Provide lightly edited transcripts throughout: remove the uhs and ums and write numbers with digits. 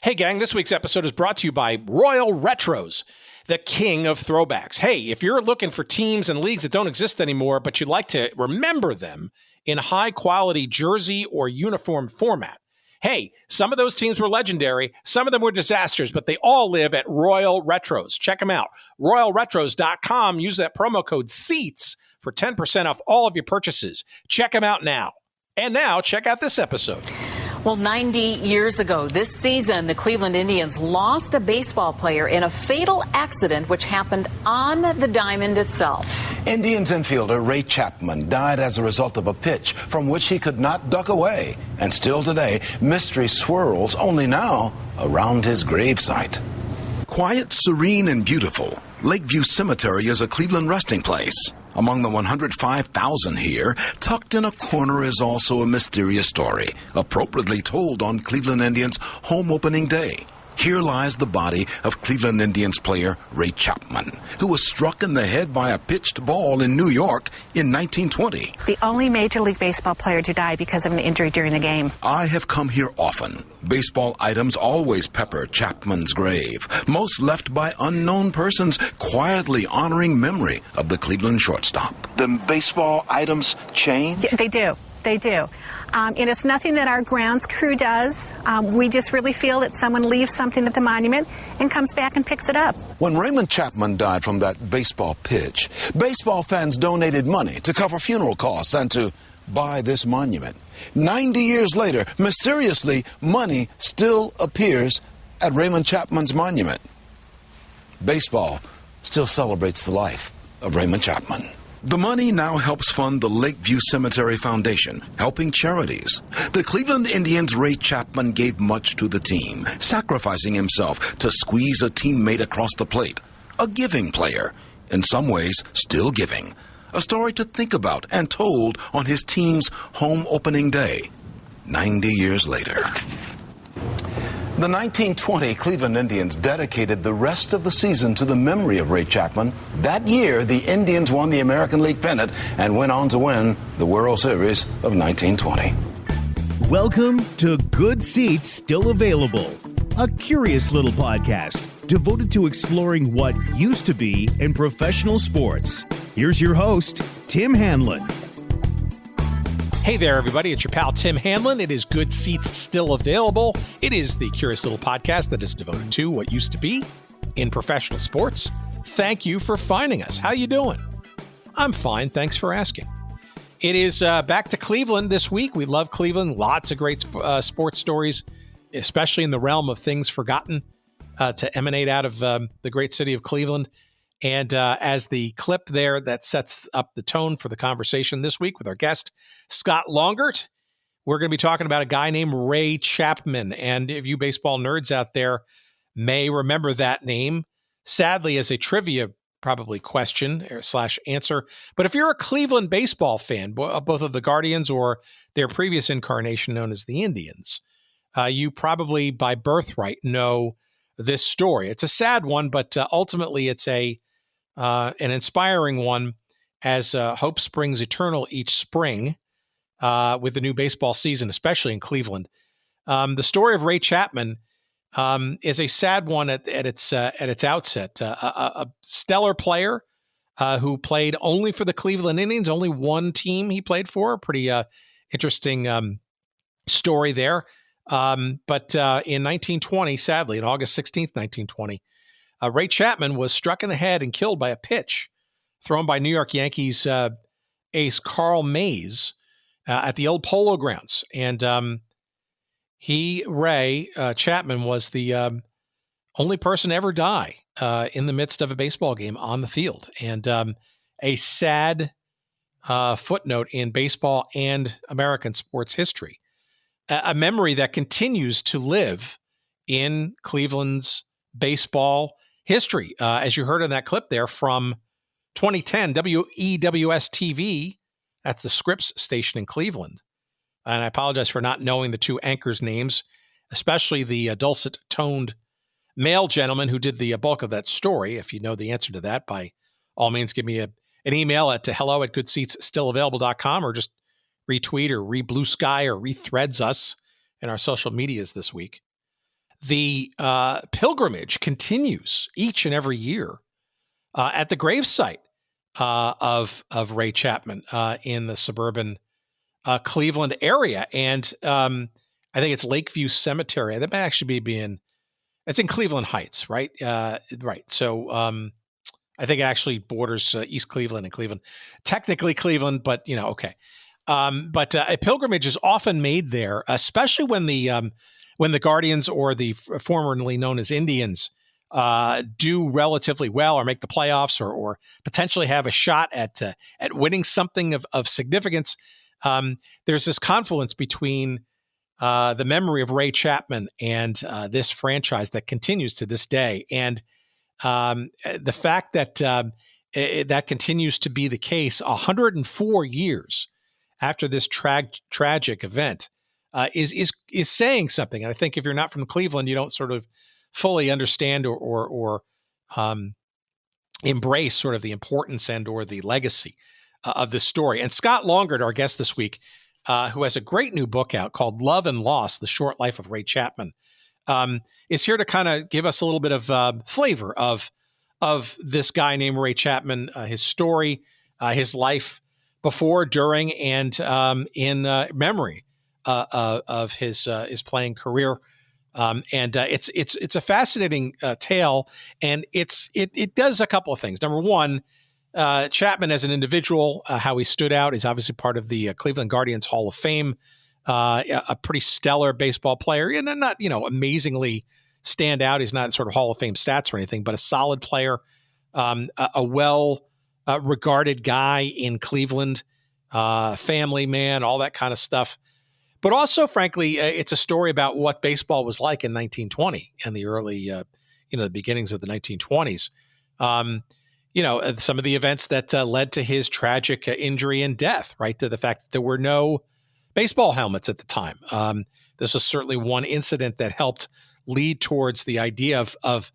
Hey, gang, this week's episode is brought to you by Royal Retros, the king of throwbacks. Hey, if you're looking for teams and leagues that don't exist anymore, but you'd like to remember them in high-quality jersey or uniform format, hey, some of those teams were legendary. Some of them were disasters, but they all live at Royal Retros. Check them out. RoyalRetros.com. Use that promo code SEATS for 10% off all of your purchases. Check them out now. And now, check out this episode. Well, 90 years ago this season, the Cleveland Indians lost a baseball player in a fatal accident which happened on the diamond itself. Indians infielder Ray Chapman died as a result of a pitch from which he could not duck away. And still today, mystery swirls only now around his gravesite. Quiet, serene, and beautiful, Lakeview Cemetery is a Cleveland resting place. Among the 105,000 here, tucked in a corner is also a mysterious story, appropriately told on Cleveland Indians' home opening day. Here lies the body of Cleveland Indians player Ray Chapman, who was struck in the head by a pitched ball in New York in 1920. The only Major League Baseball player to die because of an injury during the game. I have come here often. Baseball items always pepper Chapman's grave, most left by unknown persons quietly honoring memory of the Cleveland shortstop. The baseball items change? Yeah, they do. They do. And it's nothing that our grounds crew does. We just really feel that someone leaves something at the monument and comes back and picks it up. When Raymond Chapman died from that baseball pitch, baseball fans donated money to cover funeral costs and to buy this monument. 90 years later, mysteriously, money still appears at Raymond Chapman's monument. Baseball still celebrates the life of Raymond Chapman. The money now helps fund the Lakeview Cemetery Foundation, helping charities. The Cleveland Indians' Ray Chapman gave much to the team, sacrificing himself to squeeze a teammate across the plate. A giving player, in some ways still giving. A story to think about and told on his team's home opening day, 90 years later. The 1920 Cleveland Indians dedicated the rest of the season to the memory of Ray Chapman. That year, the Indians won the American League pennant and went on to win the World Series of 1920. Welcome to Good Seats Still Available, a curious little podcast devoted to exploring what used to be in professional sports. Here's your host, Tim Hanlon. Hey there, everybody. It's your pal, Tim Hanlon. It is Good Seats Still Available. It is the curious little podcast that is devoted to what used to be in professional sports. Thank you for finding us. How you doing? I'm fine. Thanks for asking. It is back to Cleveland this week. We love Cleveland. Lots of great sports stories, especially in the realm of things forgotten to emanate out of the great city of Cleveland. And as the clip there that sets up the tone for the conversation this week with our guest, Scott Longert, we're going to be talking about a guy named Ray Chapman. And if you baseball nerds out there may remember that name, sadly, as a trivia probably question / answer. But if you're a Cleveland baseball fan, both of the Guardians or their previous incarnation known as the Indians, you probably by birthright know this story. It's a sad one, but ultimately it's an inspiring one as hope springs eternal each spring with the new baseball season, especially in Cleveland. The story of Ray Chapman is a sad one at its outset. A stellar player who played only for the Cleveland Indians, only one team he played for. Pretty interesting story there. But in 1920, sadly, on August 16th, 1920, Ray Chapman was struck in the head and killed by a pitch thrown by New York Yankees ace Carl Mays at the old Polo Grounds. And Ray Chapman, was the only person to ever die in the midst of a baseball game on the field. And a sad footnote in baseball and American sports history. A memory that continues to live in Cleveland's baseball history. As you heard in that clip there from 2010, WEWS-TV, that's the Scripps station in Cleveland. And I apologize for not knowing the two anchors' names, especially the dulcet-toned male gentleman who did the bulk of that story. If you know the answer to that, by all means, give me an email at hello@goodseatsstillavailable.com, or just retweet or re-blue sky or re-threads us in our social medias this week. the pilgrimage continues each and every year at the gravesite of Ray Chapman in the suburban Cleveland area. And I think it's Lakeview Cemetery. That might actually it's in Cleveland Heights, right? Right. So I think it actually borders East Cleveland and Cleveland. Technically Cleveland, but okay. But a pilgrimage is often made there, especially when the Guardians or the formerly known as Indians do relatively well or make the playoffs or potentially have a shot at winning something of significance. There's this confluence between the memory of Ray Chapman and this franchise that continues to this day. And the fact that that continues to be the case 104 years after this tragic event is saying something. And I think if you're not from Cleveland, you don't sort of fully understand or embrace sort of the importance and or the legacy of this story. And Scott Longert, our guest this week, who has a great new book out called Love and Loss, The Short Life of Ray Chapman, is here to kind of give us a little bit of flavor of this guy named Ray Chapman, his story, his life before, during, and in memory of his playing career. And it's a fascinating tale, and it does a couple of things. Number one, Chapman as an individual, how he stood out, is obviously part of the Cleveland Guardians Hall of Fame. A pretty stellar baseball player, and not amazingly stand out. He's not sort of Hall of Fame stats or anything, but a solid player, a well regarded guy in Cleveland, family man, all that kind of stuff. But also, frankly, it's a story about what baseball was like in 1920 and the early, the beginnings of the 1920s. Some of the events that led to his tragic injury and death, right? To the fact that there were no baseball helmets at the time. This was certainly one incident that helped lead towards the idea of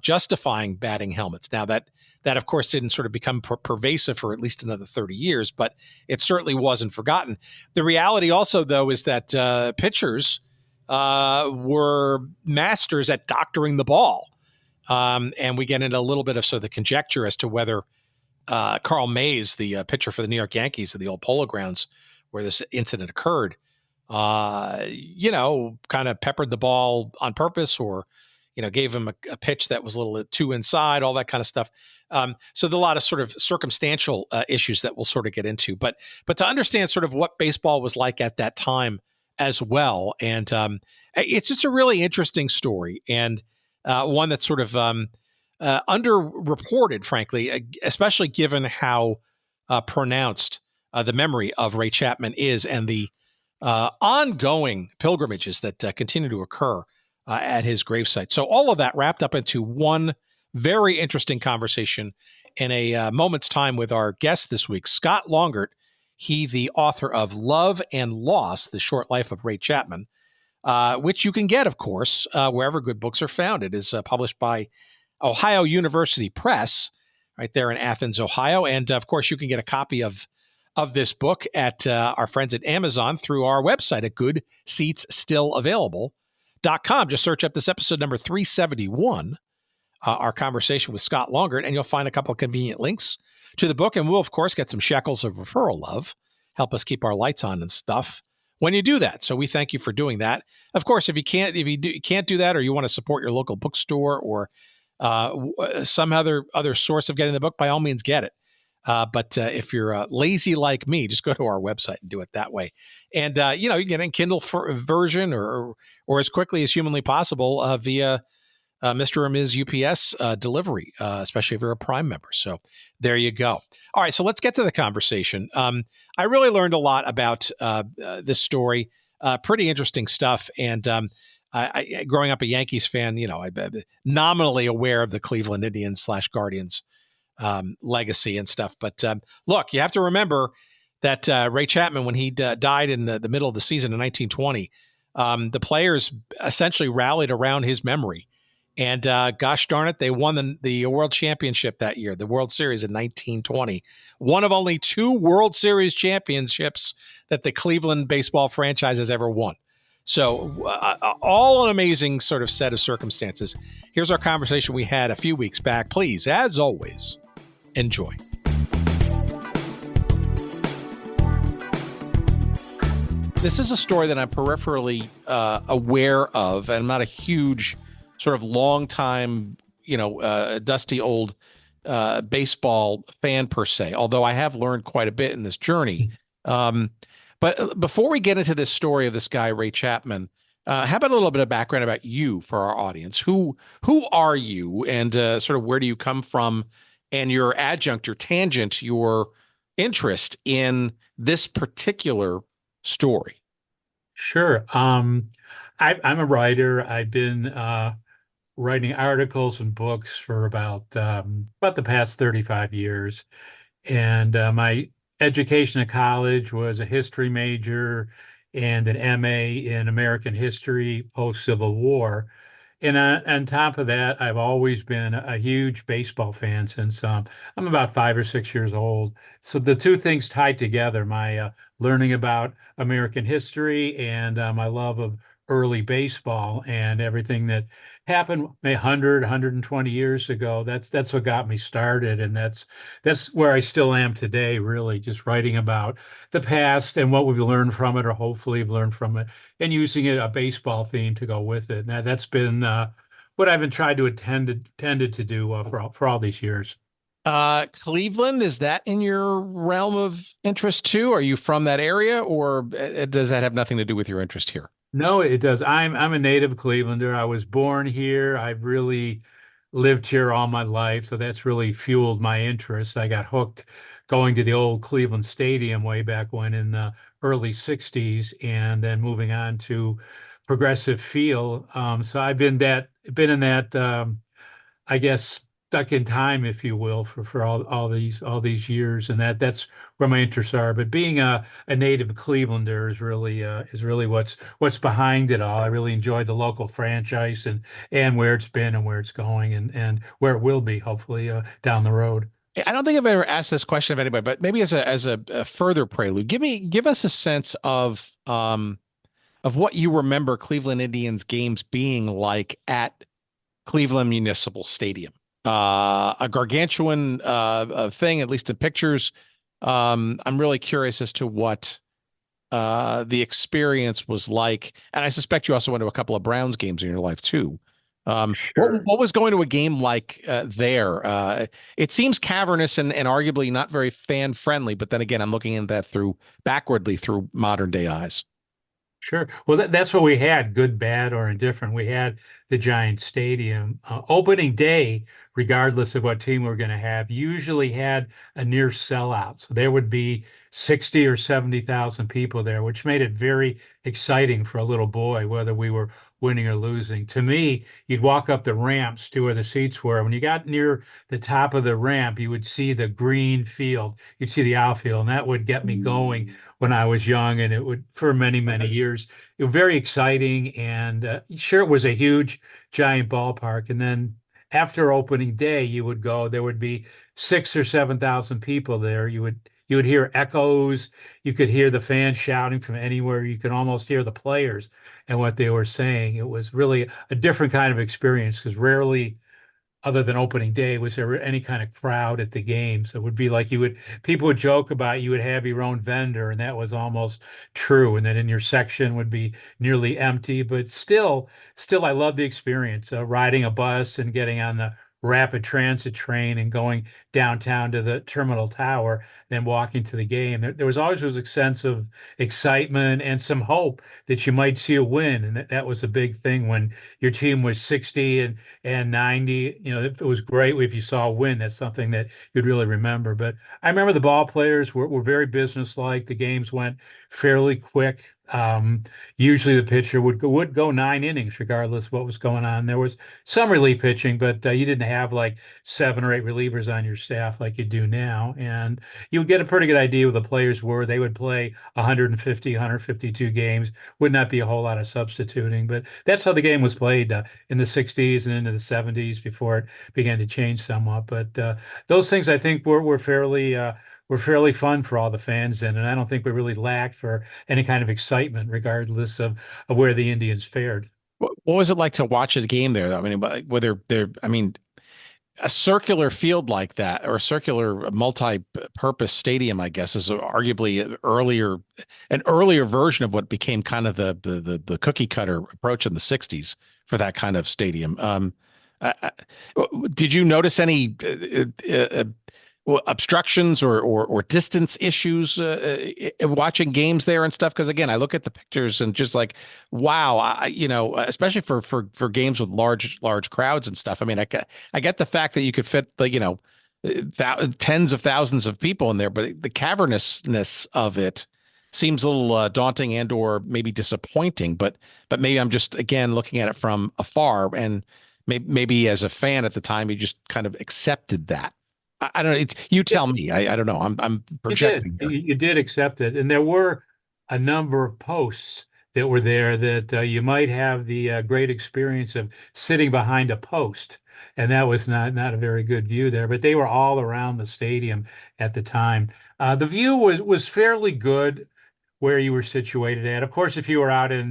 justifying batting helmets. Now that of course didn't sort of become pervasive for at least another 30 years, but it certainly wasn't forgotten. The reality also, though, is that pitchers were masters at doctoring the ball. And we get into a little bit of sort of the conjecture as to whether Carl Mays, the pitcher for the New York Yankees at the old Polo Grounds where this incident occurred, kind of peppered the ball on purpose or, gave him a pitch that was a little too inside, all that kind of stuff. So there's a lot of sort of circumstantial issues that we'll sort of get into. But to understand sort of what baseball was like at that time as well. And it's just a really interesting story, and one that's sort of underreported, frankly, especially given how pronounced the memory of Ray Chapman is and the ongoing pilgrimages that continue to occur at his gravesite. So all of that wrapped up into one very interesting conversation in a moment's time with our guest this week, Scott Longert. He, the author of Love and Loss, The Short Life of Ray Chapman, which you can get, of course, wherever good books are found. It is published by Ohio University Press, right there in Athens, Ohio. And, of course, you can get a copy of this book at our friends at Amazon through our website at goodseatsstillavailable.com. Just search up this episode number 371, our conversation with Scott Longert, and you'll find a couple of convenient links to the book. And we'll, of course, get some shekels of referral love, help us keep our lights on and stuff when you do that. So we thank you for doing that. Of course, if you can't do that, or you want to support your local bookstore or some other source of getting the book, by all means, get it. But if you're lazy like me, just go to our website and do it that way. And, you can get a Kindle version or as quickly as humanly possible via Mr. or Ms. UPS delivery, especially if you're a Prime member. So there you go. All right, so let's get to the conversation. I really learned a lot about this story. Pretty interesting stuff. And I growing up a Yankees fan, I'm nominally aware of the Cleveland Indians / Guardians legacy and stuff. But look, you have to remember that Ray Chapman, when he died in the middle of the season in 1920, the players essentially rallied around his memory. And gosh darn it, they won the World Championship that year, the World Series in 1920. One of only 2 World Series championships that the Cleveland baseball franchise has ever won. So all an amazing sort of set of circumstances. Here's our conversation we had a few weeks back. Please, as always, enjoy. This is a story that I'm peripherally aware of, and I'm not a huge sort of long time, dusty old baseball fan per se, although I have learned quite a bit in this journey. But before we get into this story of this guy, Ray Chapman, how about a little bit of background about you for our audience? Who are you, and sort of where do you come from, and your adjunct, your tangent, your interest in this particular story? Sure. I'm a writer. I've been writing articles and books for about the past 35 years. And my education at college was a history major and an MA in American history post-Civil War. And on top of that, I've always been a huge baseball fan since I'm about 5 or 6 years old. So the two things tied together, my learning about American history and my love of early baseball and everything that happened 120 years ago. That's what got me started. And that's where I still am today, really, just writing about the past and what we've learned from it, or hopefully have learned from it, and using it, a baseball theme to go with it. Now, that's been what I've been trying to tended to do for all these years. Cleveland, is that in your realm of interest too? Are you from that area, or does that have nothing to do with your interest here? No, it does. I'm a native Clevelander. I was born here. I've really lived here all my life, so that's really fueled my interest. I got hooked going to the old Cleveland Stadium way back when in the early 60s, and then moving on to Progressive Field. So I've been in that I guess stuck in time, if you will, for all these years, and that's where my interests are. But being a native Clevelander is really what's behind it all. I really enjoy the local franchise and where it's been and where it's going and where it will be, hopefully, down the road. I don't think I've ever asked this question of anybody, but maybe as a further prelude, give us a sense of what you remember Cleveland Indians games being like at Cleveland Municipal Stadium. A gargantuan thing, at least in pictures. I'm really curious as to what the experience was like, and I suspect you also went to a couple of Browns games in your life too. Sure. What was going to a game like there? It seems cavernous and arguably not very fan friendly, but then again, I'm looking at that backwardly through modern day eyes. Sure. Well, that's what we had, good, bad, or indifferent. We had the Giant Stadium. Opening day, regardless of what team we're going to have, usually had a near sellout. So there would be 60 or 70,000 people there, which made it very exciting for a little boy, whether we were winning or losing. To me, you'd walk up the ramps to where the seats were. When you got near the top of the ramp, you would see the green field. You'd see the outfield, and that would get me going when I was young, and it would for many, many years. It was very exciting, and sure, it was a huge, giant ballpark. And then after opening day, you would go. There would be 6,000 or 7,000 people there. You would hear echoes. You could hear the fans shouting from anywhere. You could almost hear the players and what they were saying. It was really a different kind of experience, because rarely, other than opening day, was there any kind of crowd at the games. It would be like people would joke about you would have your own vendor, and that was almost true. And then in your section would be nearly empty, but still, I love the experience, riding a bus and getting on the rapid transit train and going downtown to the Terminal Tower, then walking to the game. There was always a sense of excitement and some hope that you might see a win. And that was a big thing when your team was 60 and 90. It was great if you saw a win. That's something that you'd really remember. But I remember the ball players were very businesslike. The games went fairly quick. Usually the pitcher would go 9 innings, regardless of what was going on. There was some relief pitching, but you didn't have like 7 or 8 relievers on your staff like you do now. And you would get a pretty good idea who the players were. They would play 150, 152 games. Would not be a whole lot of substituting, but that's how the game was played in the 60s and into the 70s before it began to change somewhat. But those things, I think, were fairly were fairly fun for all the fans in, and I don't think we really lacked for any kind of excitement, regardless of where the Indians fared. What was it like to watch a game there? I mean, whether they're, I mean, a circular field like that or a circular multi-purpose stadium, I guess, is arguably an earlier version of what became kind of the cookie cutter approach in the 60s for that kind of stadium. I, did you notice any obstructions or distance issues watching games there and stuff? Because again, I look at the pictures and just like, wow, especially for games with large crowds and stuff. I mean, I get the fact that you could fit tens of thousands of people in there, but the cavernousness of it seems a little daunting and or maybe disappointing. But maybe I'm just again looking at it from afar, and maybe as a fan at the time, you just kind of accepted that. I don't know. You tell me. I don't know. I'm projecting. You did accept it, and there were a number of posts that were there that you might have the great experience of sitting behind a post, and that was not a very good view there. But they were all around the stadium at the time. The view was fairly good where you were situated at. Of course, if you were out in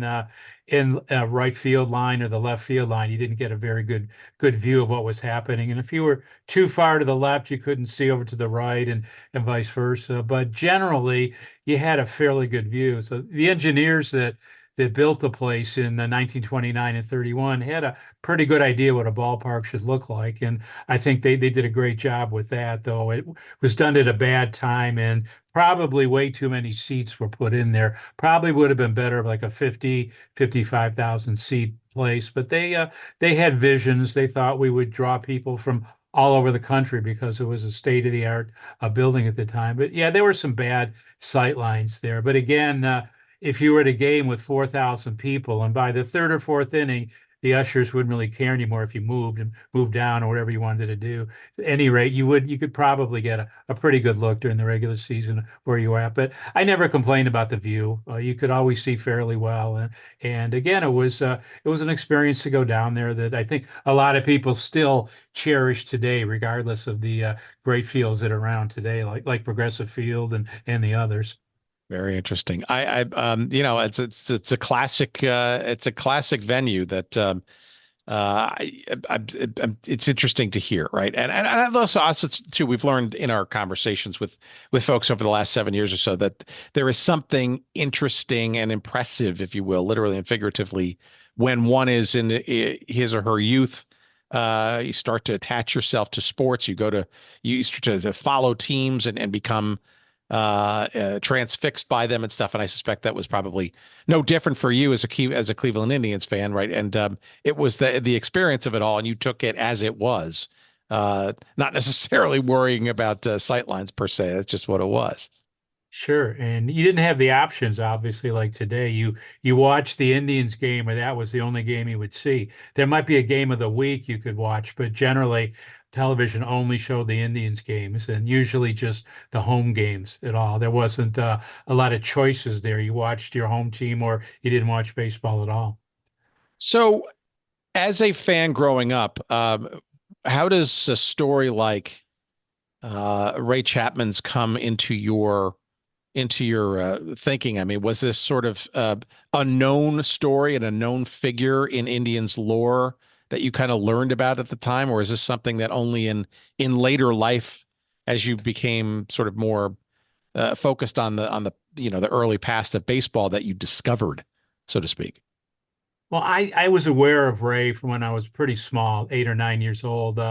right field line or the left field line, you didn't get a very good view of what was happening. And if you were too far to the left, you couldn't see over to the right, and vice versa. But generally, you had a fairly good view. So the engineers that built the place in 1929 and 31 had a pretty good idea what a ballpark should look like. And I think they did a great job with that, though it was done at a bad time, and probably way too many seats were put in there. Probably would have been better like a 55,000 seat place. But they had visions. They thought we would draw people from all over the country because it was a state-of-the-art building at the time. But yeah, there were some bad sight lines there. But again, if you were at a game with 4,000 people, and by the third or fourth inning, the ushers wouldn't really care anymore if you moved down or whatever you wanted to do. At any rate, you could probably get a pretty good look during the regular season where you were at. But I never complained about the view. You could always see fairly well, and again, it was an experience to go down there that I think a lot of people still cherish today, regardless of the great fields that are around today, like Progressive Field and the others. Very interesting. It's a classic. It's a classic venue that it's interesting to hear, right? And also too, we've learned in our conversations with folks over the last 7 years or so that there is something interesting and impressive, if you will, literally and figuratively, when one is in his or her youth. You start to attach yourself to sports. You start to follow teams and become transfixed by them and stuff. And I suspect that was probably no different for you as a Cleveland Indians fan, right? And it was the experience of it all, and you took it as it was, not necessarily worrying about sightlines per se. That's just what it was. Sure. And you didn't have the options, obviously, like today. You watched the Indians game, and that was the only game you would see. There might be a game of the week you could watch, but generally television only showed the Indians games, and usually just the home games at all. There wasn't a lot of choices there. You watched your home team or you didn't watch baseball at all. So as a fan growing up, how does a story like Ray Chapman's come into your thinking? I mean, was this sort of a known story and a known figure in Indians lore that you kind of learned about at the time, or is this something that only in later life, as you became sort of more focused on the early past of baseball, that you discovered, so to speak? Well, I was aware of Ray from when I was pretty small, 8 or 9 years old.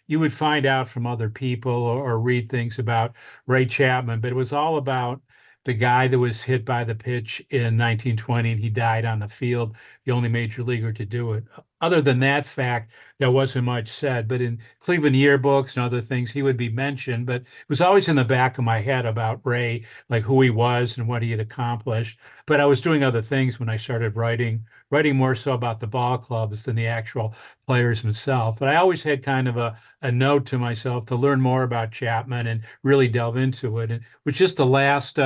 You would find out from other people or read things about Ray Chapman, but it was all about the guy that was hit by the pitch in 1920, and he died on the field, the only major leaguer to do it. Other than that fact, there wasn't much said, but in Cleveland yearbooks and other things, he would be mentioned, but it was always in the back of my head about Ray, like who he was and what he had accomplished. But I was doing other things when I started writing more so about the ball clubs than the actual players themselves. But I always had kind of a note to myself to learn more about Chapman and really delve into it. And it was just the last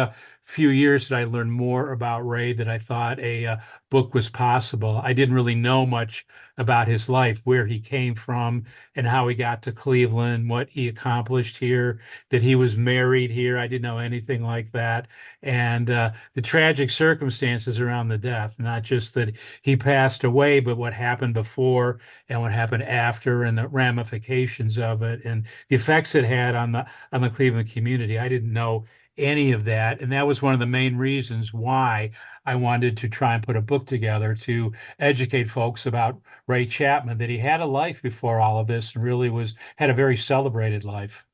few years that I learned more about Ray that I thought a book was possible. I didn't really know much about his life, where he came from and how he got to Cleveland, what he accomplished here, that he was married here. I didn't know anything like that. And the tragic circumstances around the death, not just that he passed away, but what happened before and what happened after and the ramifications of it and the effects it had on the Cleveland community. I didn't know any of that. And that was one of the main reasons why I wanted to try and put a book together to educate folks about Ray Chapman, that he had a life before all of this and really had a very celebrated life.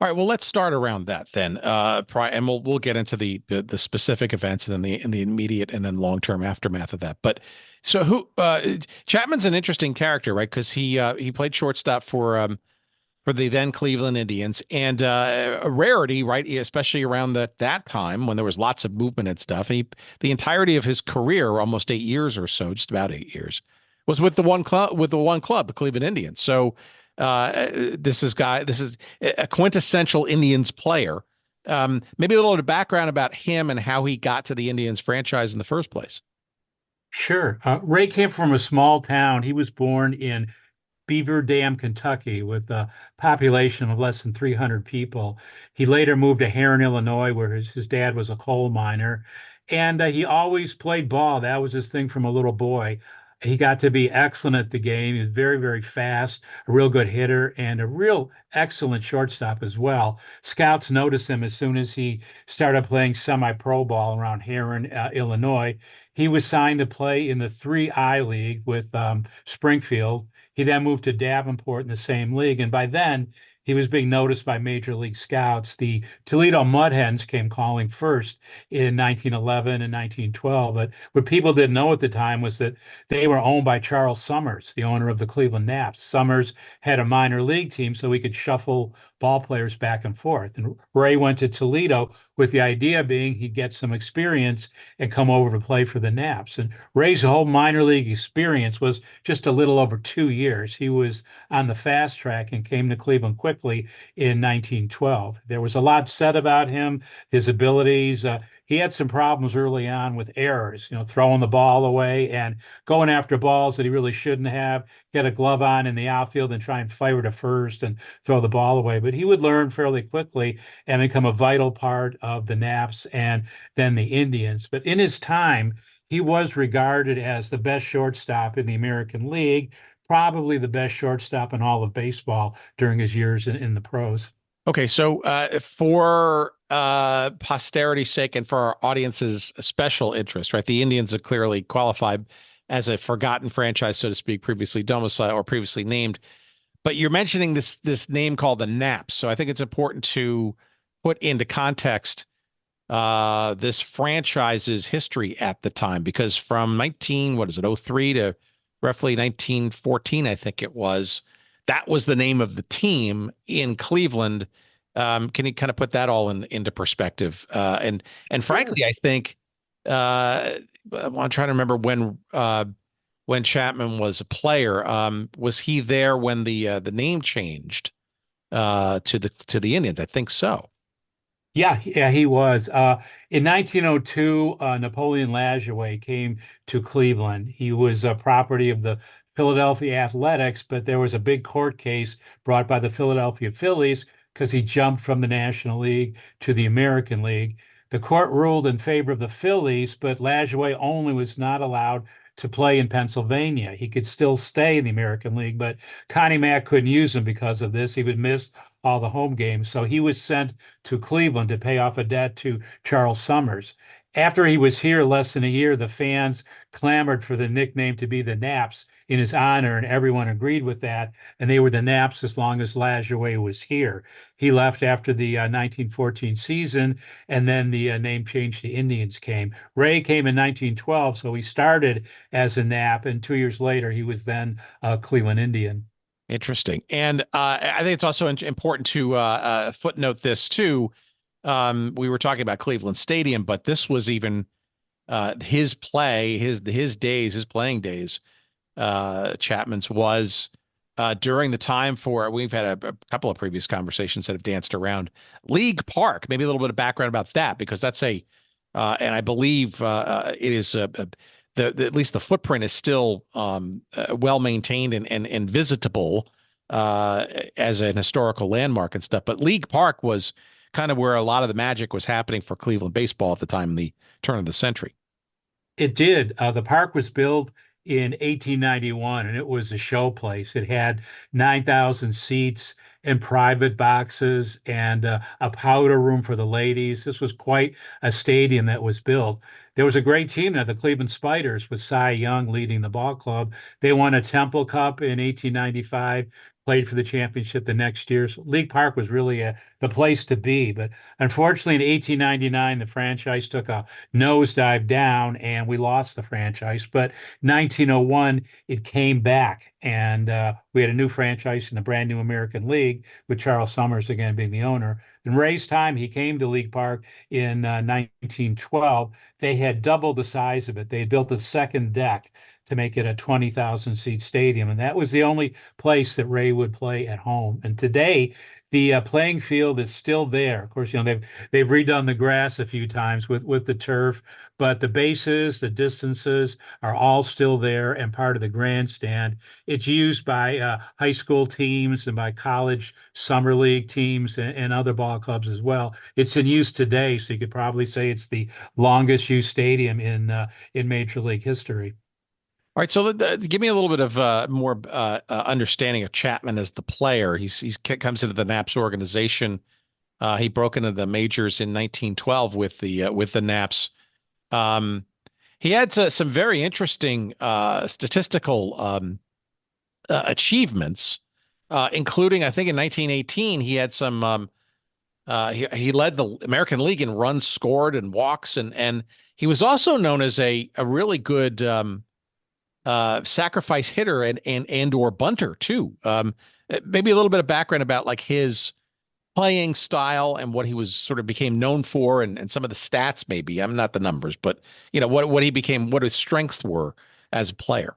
All right, well, let's start around that then, and we'll get into the specific events and then the immediate and then long-term aftermath of that. But so Chapman's an interesting character, right? Because he played shortstop for the then Cleveland Indians, and a rarity, right? Especially around that time when there was lots of movement and stuff. The entirety of his career, almost 8 years or so, just about 8 years, was with the one club, the Cleveland Indians. So this is a quintessential Indians player. Maybe a little bit of background about him and how he got to the Indians franchise in the first place. Sure. Ray came from a small town. He was born in Beaver Dam, Kentucky, with a population of less than 300 people. He later moved to Heron, Illinois, where his dad was a coal miner. And he always played ball. That was his thing from a little boy. He got to be excellent at the game. He was very, very fast, a real good hitter, and a real excellent shortstop as well. Scouts noticed him as soon as he started playing semi-pro ball around Heron, Illinois. He was signed to play in the 3I League with Springfield. He then moved to Davenport in the same league, and by then he was being noticed by Major League scouts. The Toledo Mud Hens came calling first in 1911 and 1912. But what people didn't know at the time was that they were owned by Charles Summers, the owner of the Cleveland Naps. Summers had a minor league team so he could shuffle ball players back and forth. And Ray went to Toledo with the idea being he'd get some experience and come over to play for the Naps. And Ray's whole minor league experience was just a little over 2 years. He was on the fast track and came to Cleveland quickly in 1912. There was a lot said about him, his abilities. He had some problems early on with errors, throwing the ball away and going after balls that he really shouldn't have, get a glove on in the outfield and try and fire to first and throw the ball away. But he would learn fairly quickly and become a vital part of the Naps and then the Indians. But in his time, he was regarded as the best shortstop in the American League, probably the best shortstop in all of baseball during his years in the pros. Okay, so for posterity's sake and for our audience's special interest, right? The Indians are clearly qualified as a forgotten franchise, so to speak, previously domiciled or previously named. But you're mentioning this name called the Naps, so I think it's important to put into context this franchise's history at the time, because from 03 to roughly 1914, I think it was, that was the name of the team in Cleveland. Can you kind of put that all into perspective? And frankly, I think I'm trying to remember when Chapman was a player. Was he there when the name changed to the Indians? I think so. Yeah, he was. In 1902, Napoleon Lajoie came to Cleveland. He was a property of the Philadelphia Athletics, but there was a big court case brought by the Philadelphia Phillies because he jumped from the National League to the American League. The court ruled in favor of the Phillies, but Lajoie only was not allowed to play in Pennsylvania. He could still stay in the American League, but Connie Mack couldn't use him because of this. He would miss all the home games. So he was sent to Cleveland to pay off a debt to Charles Summers. After he was here less than a year, the fans clamored for the nickname to be the Naps in his honor, and everyone agreed with that. And they were the Naps as long as Lajoie was here. He left after the 1914 season, and then the name change to Indians came. Ray came in 1912, so he started as a Nap, and 2 years later, he was then a Cleveland Indian. Interesting. And I think it's also important to footnote this too. We were talking about Cleveland Stadium, but this was even his play, his days, his playing days. Chapman's was during the time for, we've had a couple of previous conversations that have danced around League Park. Maybe a little bit of background about that, because that's and I believe it is the at least the footprint is still well maintained and visitable as an historical landmark and stuff. But League Park was kind of where a lot of the magic was happening for Cleveland baseball at the time in the turn of the century. It did. The park was built in 1891, and it was a show place. It had 9,000 seats and private boxes and a powder room for the ladies. This was quite a stadium that was built. There was a great team there, the Cleveland Spiders, with Cy Young leading the ball club. They won a Temple Cup in 1895, played for the championship the next year. So League Park was really the place to be. But unfortunately, in 1899, the franchise took a nosedive down and we lost the franchise. But 1901, it came back, and we had a new franchise in the brand new American League with Charles Summers again being the owner. In Ray's time, he came to League Park in 1912. They had doubled the size of it. They had built a second deck to make it a 20,000 seat stadium. And that was the only place that Ray would play at home. And today, the playing field is still there. Of course, they've redone the grass a few times with the turf, but the bases, the distances are all still there and part of the grandstand. It's used by high school teams and by college summer league teams and other ball clubs as well. It's in use today, so you could probably say it's the longest used stadium in Major League history. All right, so give me a little bit of more understanding of Chapman as the player. He comes into the Naps organization. He broke into the majors in 1912 with the Naps. He had some very interesting statistical achievements, including, I think, in 1918 he had some. He led the American League in runs scored and walks, and he was also known as a really good sacrifice hitter and or bunter too. Maybe a little bit of background about like his playing style and what he was sort of became known for, and some of the stats. Maybe I'm not the numbers, but what his strengths were as a player.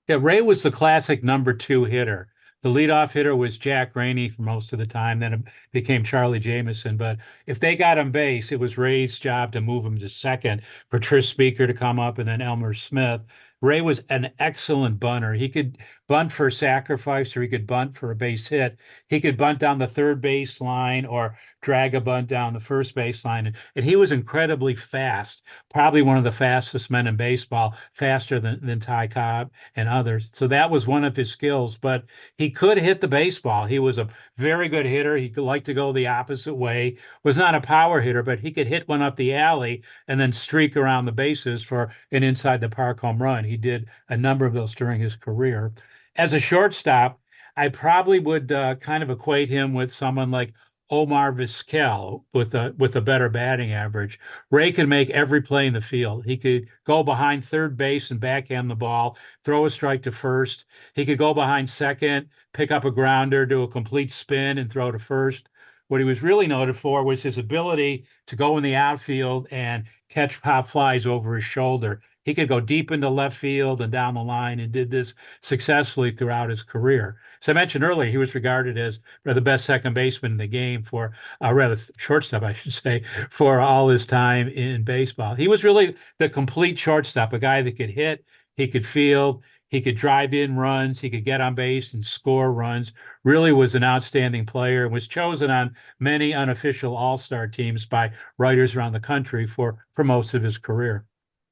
Yeah, Ray was the classic number 2 hitter. The leadoff hitter was Jack Rainey for most of the time. Then it became Charlie Jameson. But if they got on base, it was Ray's job to move him to second for Tris Speaker to come up and then Elmer Smith. Ray was an excellent bunter. He could bunt for a sacrifice or he could bunt for a base hit. He could bunt down the third base line or drag a bunt down the first base line. And he was incredibly fast, probably one of the fastest men in baseball, faster than Ty Cobb and others. So that was one of his skills, but he could hit the baseball. He was a very good hitter. He could like to go the opposite way, was not a power hitter, but he could hit one up the alley and then streak around the bases for an inside the park home run. He did a number of those during his career. As a shortstop, I probably would kind of equate him with someone like Omar Vizquel with a better batting average. Ray could make every play in the field. He could go behind third base and backhand the ball, throw a strike to first. He could go behind second, pick up a grounder, do a complete spin, and throw to first. What he was really noted for was his ability to go in the outfield and catch pop flies over his shoulder. He could go deep into left field and down the line and did this successfully throughout his career. As I mentioned earlier, he was regarded as the best second baseman in the game for, rather shortstop, I should say, for all his time in baseball. He was really the complete shortstop, a guy that could hit, he could field, he could drive in runs, he could get on base and score runs. Really was an outstanding player and was chosen on many unofficial all-star teams by writers around the country for most of his career.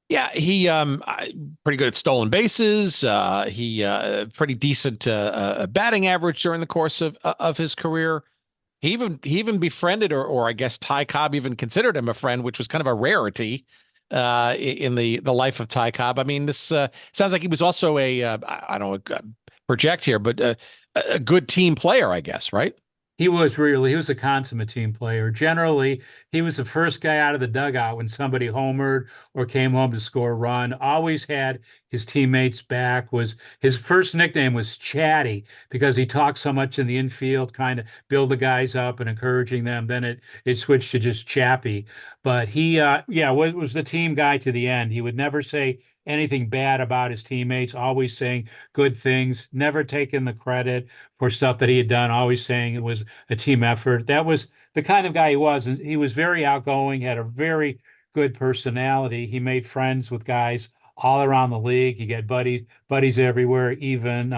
Yeah, he pretty good at stolen bases. He pretty decent batting average during the course of his career. He even befriended, or I guess Ty Cobb even considered him a friend, which was kind of a rarity in the life of Ty Cobb. I mean, this sounds like he was also I don't project here, but a good team player, I guess, right? He was a consummate team player. Generally, he was the first guy out of the dugout when somebody homered or came home to score a run. Always had his teammates back. His first nickname was Chatty because he talked so much in the infield, kind of build the guys up and encouraging them. Then it switched to just Chappy. But he was the team guy to the end. He would never say anything bad about his teammates, always saying good things, never taking the credit for stuff that he had done, always saying it was a team effort. That was the kind of guy he was. And he was very outgoing, had a very good personality. He made friends with guys all around the league. He got buddies everywhere. Even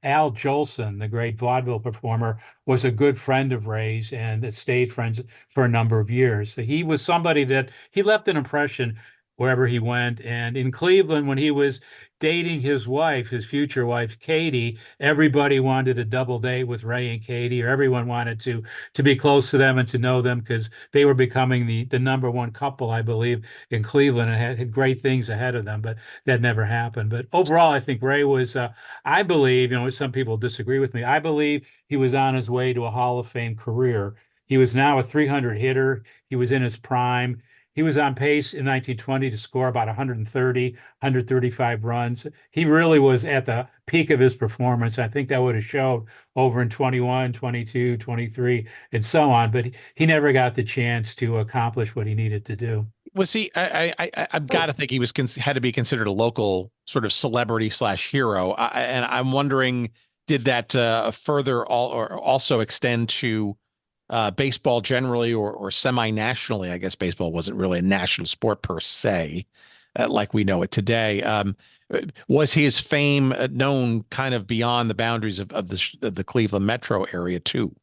Al Jolson, the great vaudeville performer, was a good friend of Ray's and stayed friends for a number of years. So he was somebody that he left an impression wherever he went. And in Cleveland, when he was dating his wife, his future wife, Katie, everybody wanted a double date with Ray and Katie, or everyone wanted to be close to them and to know them because they were becoming the number one couple, I believe, in Cleveland and had great things ahead of them, but that never happened. But overall, I think Ray was, I believe, some people disagree with me. I believe he was on his way to a Hall of Fame career. He was now a 300 hitter. He was in his prime. He was on pace in 1920 to score about 130, 135 runs. He really was at the peak of his performance. I think that would have showed over in 21, 22, 23, and so on. But he never got the chance to accomplish what he needed to do. Was he? I've got to think he was had to be considered a local sort of celebrity / hero. And I'm wondering, did that further or also extend to baseball generally or semi-nationally? I guess baseball wasn't really a national sport per se, like we know it today. Was his fame known kind of beyond the boundaries of the Cleveland metro area too?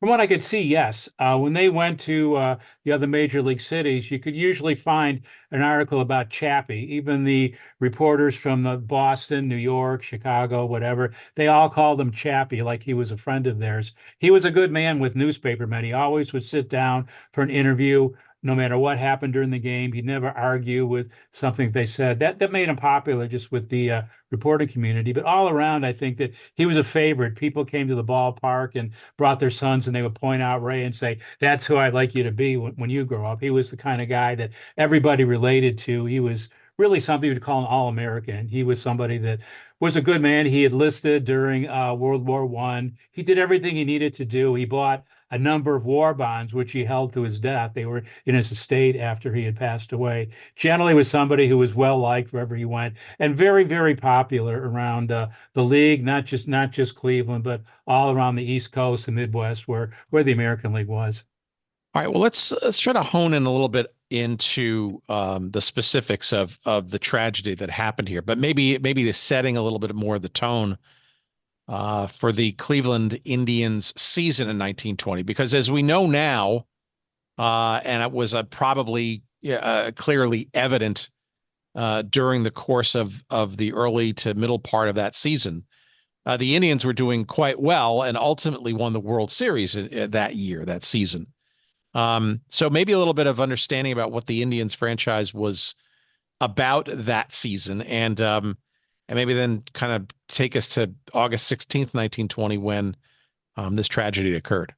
From what I could see, yes. When they went to the other major league cities, you could usually find an article about Chappie. Even the reporters from Boston, New York, Chicago, whatever, they all called him Chappie, like he was a friend of theirs. He was a good man with newspaper men. He always would sit down for an interview, no matter what happened during the game. He'd never argue with something they said. That made him popular just with the reporting community. But all around, I think that he was a favorite. People came to the ballpark and brought their sons, and they would point out Ray and say, "That's who I'd like you to be when you grow up." He was the kind of guy that everybody related to. He was really something you'd call an All-American. He was somebody that was a good man. He enlisted during World War I. He did everything he needed to do. He bought a number of war bonds, which he held to his death. They were in his estate after he had passed away. Generally was somebody who was well-liked wherever he went and very, very popular around the league, not just Cleveland, but all around the East Coast and Midwest where the American League was. All right, well, let's try to hone in a little bit into the specifics of the tragedy that happened here, but maybe the setting a little bit more of the tone for the Cleveland Indians season in 1920, because as we know now, and it was probably clearly evident during the course of the early to middle part of that season, the Indians were doing quite well and ultimately won the World Series that season. So maybe a little bit of understanding about what the Indians franchise was about that season, and maybe then kind of take us to August 16th, 1920, when this tragedy occurred.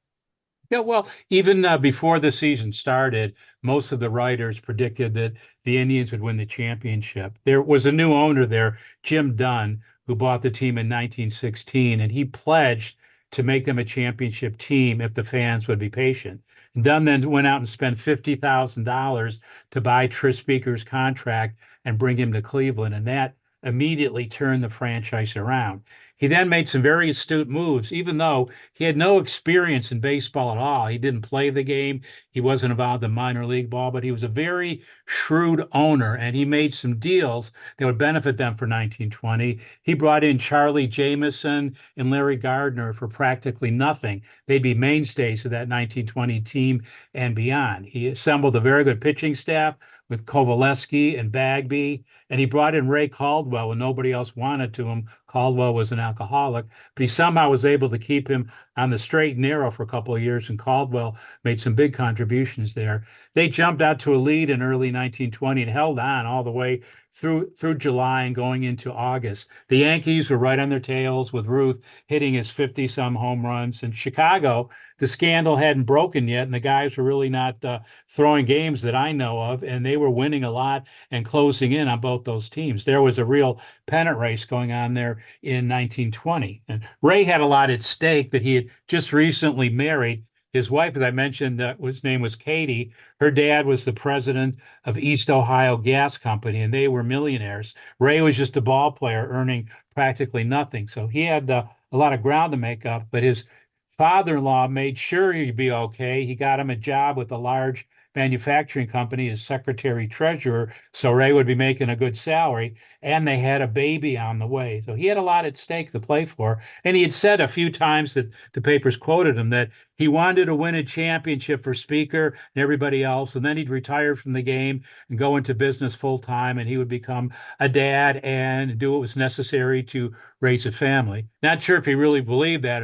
Yeah, well, even before the season started, most of the writers predicted that the Indians would win the championship. There was a new owner there, Jim Dunn, who bought the team in 1916, and he pledged to make them a championship team if the fans would be patient. And Dunn then went out and spent $50,000 to buy Tris Speaker's contract and bring him to Cleveland, and that immediately turned the franchise around. He then made some very astute moves, even though he had no experience in baseball at all. He didn't play the game. He wasn't involved in minor league ball, but he was a very shrewd owner, and he made some deals that would benefit them for 1920. He brought in Charlie Jameson and Larry Gardner for practically nothing. They'd be mainstays of that 1920 team and beyond. He assembled a very good pitching staff with Kovaleski and Bagby, and he brought in Ray Caldwell when nobody else wanted to him. Caldwell was an alcoholic, but he somehow was able to keep him on the straight and narrow for a couple of years, and Caldwell made some big contributions there. They jumped out to a lead in early 1920 and held on all the way through July and going into August. The Yankees were right on their tails with Ruth hitting his 50-some home runs. In Chicago, the scandal hadn't broken yet, and the guys were really not throwing games that I know of, and they were winning a lot and closing in on both those teams. There was a real pennant race going on there in 1920. And Ray had a lot at stake that he had just recently married. His wife, as I mentioned, his name was Katie. Her dad was the president of East Ohio Gas Company, and they were millionaires. Ray was just a ball player earning practically nothing. So he had a lot of ground to make up, but his father-in-law made sure he'd be okay. He got him a job with a large manufacturing company as secretary treasurer. So Ray would be making a good salary, and they had a baby on the way. So he had a lot at stake to play for. And he had said a few times that the papers quoted him that he wanted to win a championship for Speaker and everybody else, and then he'd retire from the game and go into business full time, and he would become a dad and do what was necessary to raise a family. Not sure if he really believed that.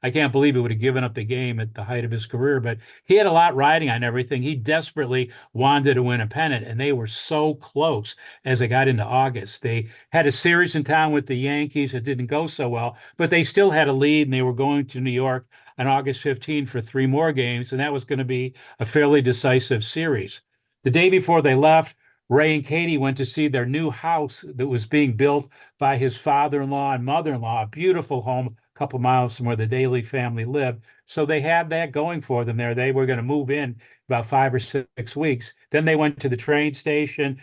I can't believe he would have given up the game at the height of his career, but he had a lot riding on everything. He desperately wanted to win a pennant, and they were so close as they got into August. They had a series in town with the Yankees. It didn't go so well, but they still had a lead, and they were going to New York on August 15 for 3 more games, and that was going to be a fairly decisive series. The day before they left, Ray and Katie went to see their new house that was being built by his father-in-law and mother-in-law, a beautiful home a couple miles from where the Daly family lived. So they had that going for them there. They were going to move in about 5 or 6 weeks. Then they went to the train station.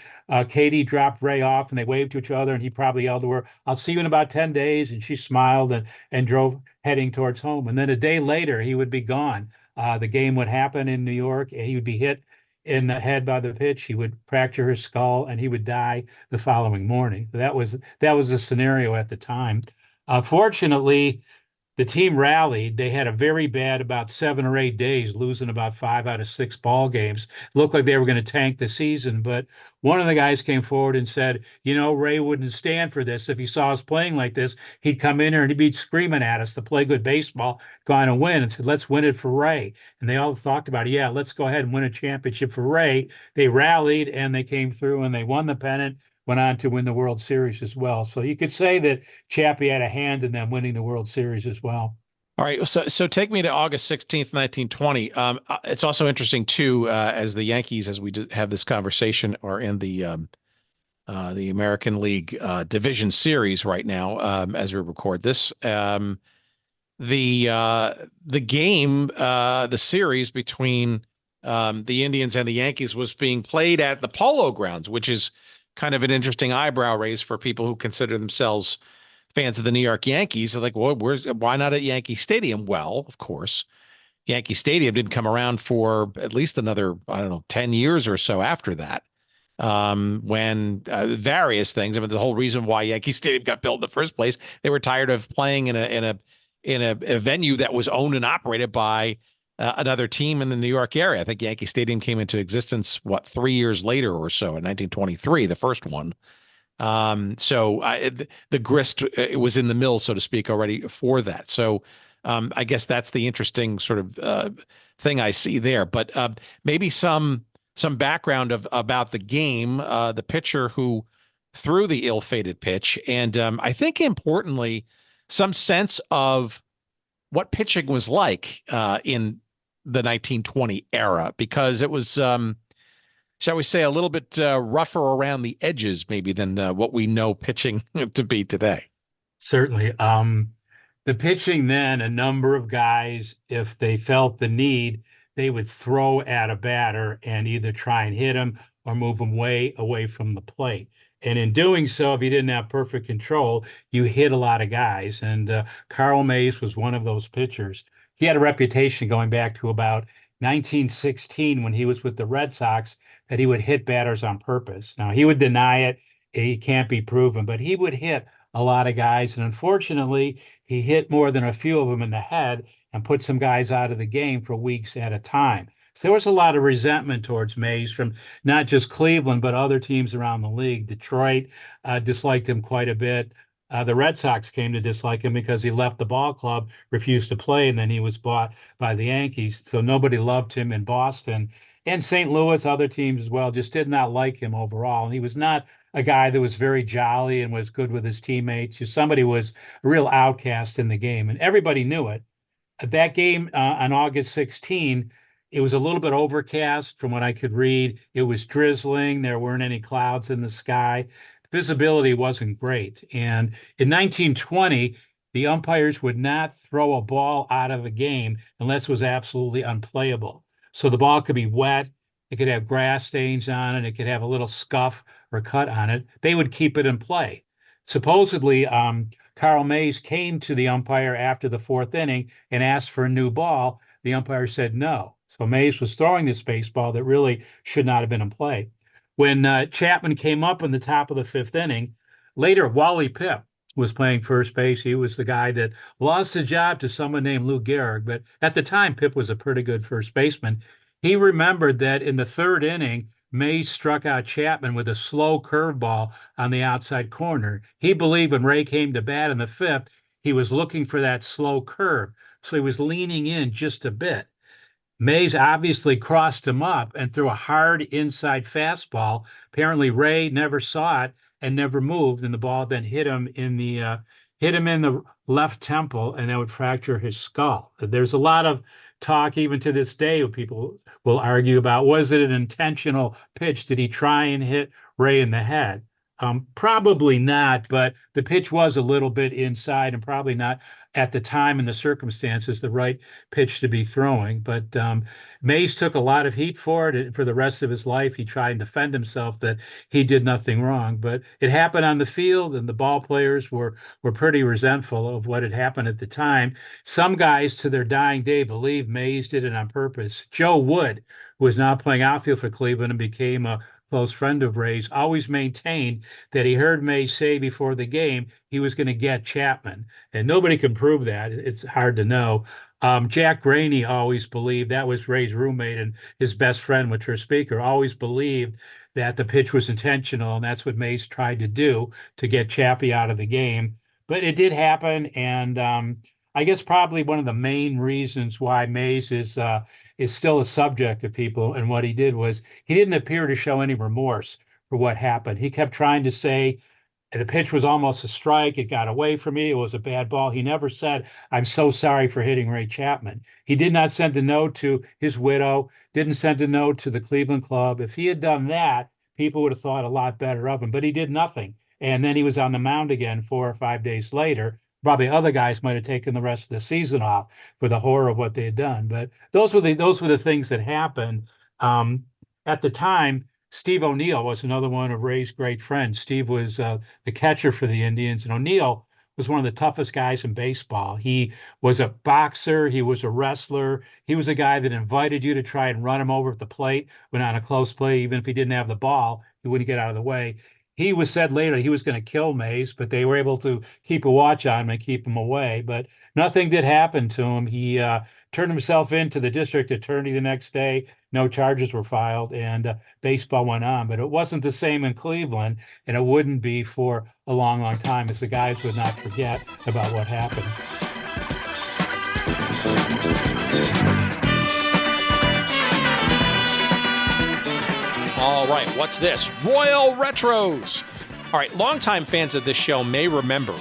Katie dropped Ray off, and they waved to each other, and he probably yelled to her, "I'll see you in about 10 days." And she smiled and drove heading towards home. And then a day later, he would be gone. The game would happen in New York. He would be hit in the head by the pitch. He would fracture his skull, and he would die the following morning. That was the scenario at the time. Fortunately, the team rallied. They had a very bad about 7 or 8 days, losing about 5 out of 6 ball games. Looked like they were going to tank the season, but one of the guys came forward and said, Ray wouldn't stand for this. If he saw us playing like this, he'd come in here and he'd be screaming at us to play good baseball, go on and win, and said, "Let's win it for Ray." And they all talked about it. Yeah, let's go ahead and win a championship for Ray. They rallied, and they came through, and they won the pennant, went on to win the World Series as well. So you could say that Chappie had a hand in them winning the World Series as well. All right, so take me to August 16th, 1920. It's also interesting too, as the Yankees, as we have this conversation, are in the American League Division Series right now, as we record this. The game, the series between the Indians and the Yankees was being played at the Polo Grounds, which is kind of an interesting eyebrow raise for people who consider themselves fans of the New York Yankees. They're like, well, why not at Yankee Stadium? Well, of course, Yankee Stadium didn't come around for at least another, 10 years or so after that. When various things, the whole reason why Yankee Stadium got built in the first place, they were tired of playing in a venue that was owned and operated by another team in the New York area. I think Yankee Stadium came into existence, 3 years later or so, in 1923, the first one. So the grist was in the mill, so to speak, already for that. So I guess that's the interesting sort of thing I see there. But maybe some background about the game, the pitcher who threw the ill-fated pitch, and I think importantly, some sense of what pitching was like in the 1920 era, because it was, shall we say, a little bit rougher around the edges maybe than what we know pitching to be today. Certainly. The pitching then, a number of guys, if they felt the need, they would throw at a batter and either try and hit him or move him way away from the plate. And in doing so, if you didn't have perfect control, you hit a lot of guys. And Carl Mays was one of those pitchers. He had a reputation going back to about 1916 when he was with the Red Sox that he would hit batters on purpose. Now, he would deny it. It can't be proven, but he would hit a lot of guys. And unfortunately, he hit more than a few of them in the head and put some guys out of the game for weeks at a time. So there was a lot of resentment towards Mays from not just Cleveland, but other teams around the league. Detroit disliked him quite a bit. The Red Sox came to dislike him because he left the ball club, refused to play, and then he was bought by the Yankees. So nobody loved him in Boston. And St. Louis, other teams as well, just did not like him overall. And he was not a guy that was very jolly and was good with his teammates. Somebody was a real outcast in the game, and everybody knew it. At that game on August 16, it was a little bit overcast from what I could read. It was drizzling. There weren't any clouds in the sky. Visibility wasn't great. And in 1920, the umpires would not throw a ball out of a game unless it was absolutely unplayable. So the ball could be wet. It could have grass stains on it. It could have a little scuff or cut on it. They would keep it in play. Supposedly, Carl Mays came to the umpire after the 4th inning and asked for a new ball. The umpire said no. So Mays was throwing this baseball that really should not have been in play. When Chapman came up in the top of the 5th inning, later Wally Pipp was playing first base. He was the guy that lost the job to someone named Lou Gehrig, but at the time, Pipp was a pretty good first baseman. He remembered that in the 3rd inning, Mays struck out Chapman with a slow curveball on the outside corner. He believed when Ray came to bat in the 5th, he was looking for that slow curve, so he was leaning in just a bit. Mays obviously crossed him up and threw a hard inside fastball. Apparently, Ray never saw it and never moved, and the ball then hit him in the left temple, and that would fracture his skull. There's a lot of talk, even to this day, people will argue about, was it an intentional pitch? Did he try and hit Ray in the head? Probably not, but the pitch was a little bit inside and probably not at the time and the circumstances the right pitch to be throwing. But Mays took a lot of heat for it. For the rest of his life, he tried and defend himself that he did nothing wrong. But it happened on the field, and the ball players were pretty resentful of what had happened at the time. Some guys, to their dying day, believe Mays did it on purpose. Joe Wood, who was now playing outfield for Cleveland and became a close friend of Ray's, always maintained that he heard Mays say before the game he was going to get Chapman, and nobody can prove that. It's hard to know. Jack Graney always believed, that was Ray's roommate and his best friend, with her speaker, always believed that the pitch was intentional, and that's what Mays tried to do to get Chappie out of the game. But it did happen, and I guess probably one of the main reasons why Mays is still a subject of people, and what he did was he didn't appear to show any remorse for what happened. He kept trying to say the pitch was almost a strike, it got away from me, it was a bad ball. He never said, I'm so sorry for hitting Ray Chapman. He did not send a note to his widow, didn't send a note to the Cleveland club. If he had done that, people would have thought a lot better of him, but he did nothing. And then he was on the mound again 4 or 5 days later. Probably other guys might have taken the rest of the season off for the horror of what they had done. But those were the things that happened. At the time, Steve O'Neill was another one of Ray's great friends. Steve was the catcher for the Indians, and O'Neill was one of the toughest guys in baseball. He was a boxer. He was a wrestler. He was a guy that invited you to try and run him over at the plate when on a close play, even if he didn't have the ball, he wouldn't get out of the way. He was said later he was going to kill Mays, but they were able to keep a watch on him and keep him away. But nothing did happen to him. He turned himself in to the district attorney the next day. No charges were filed, and baseball went on. But it wasn't the same in Cleveland, and it wouldn't be for a long, long time, as the guys would not forget about what happened. All right, what's this? Royal Retros. All right, longtime fans of this show may remember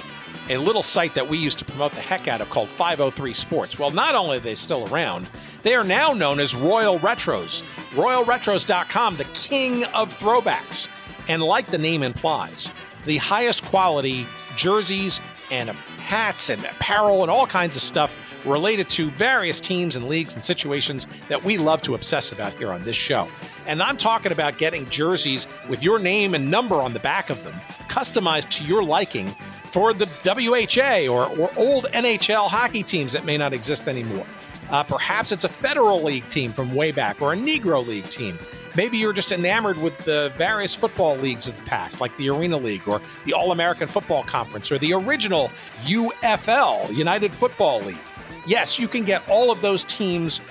a little site that we used to promote the heck out of called 503 Sports. Well, not only are they still around, they are now known as Royal Retros. RoyalRetros.com, the king of throwbacks. And like the name implies, the highest quality jerseys and hats and apparel and all kinds of stuff related to various teams and leagues and situations that we love to obsess about here on this show. And I'm talking about getting jerseys with your name and number on the back of them, customized to your liking for the WHA or old NHL hockey teams that may not exist anymore. Perhaps it's a Federal League team from way back or a Negro League team. Maybe you're just enamored with the various football leagues of the past, like the Arena League or the All-American Football Conference or the original UFL, United Football League. Yes, you can get all of those teams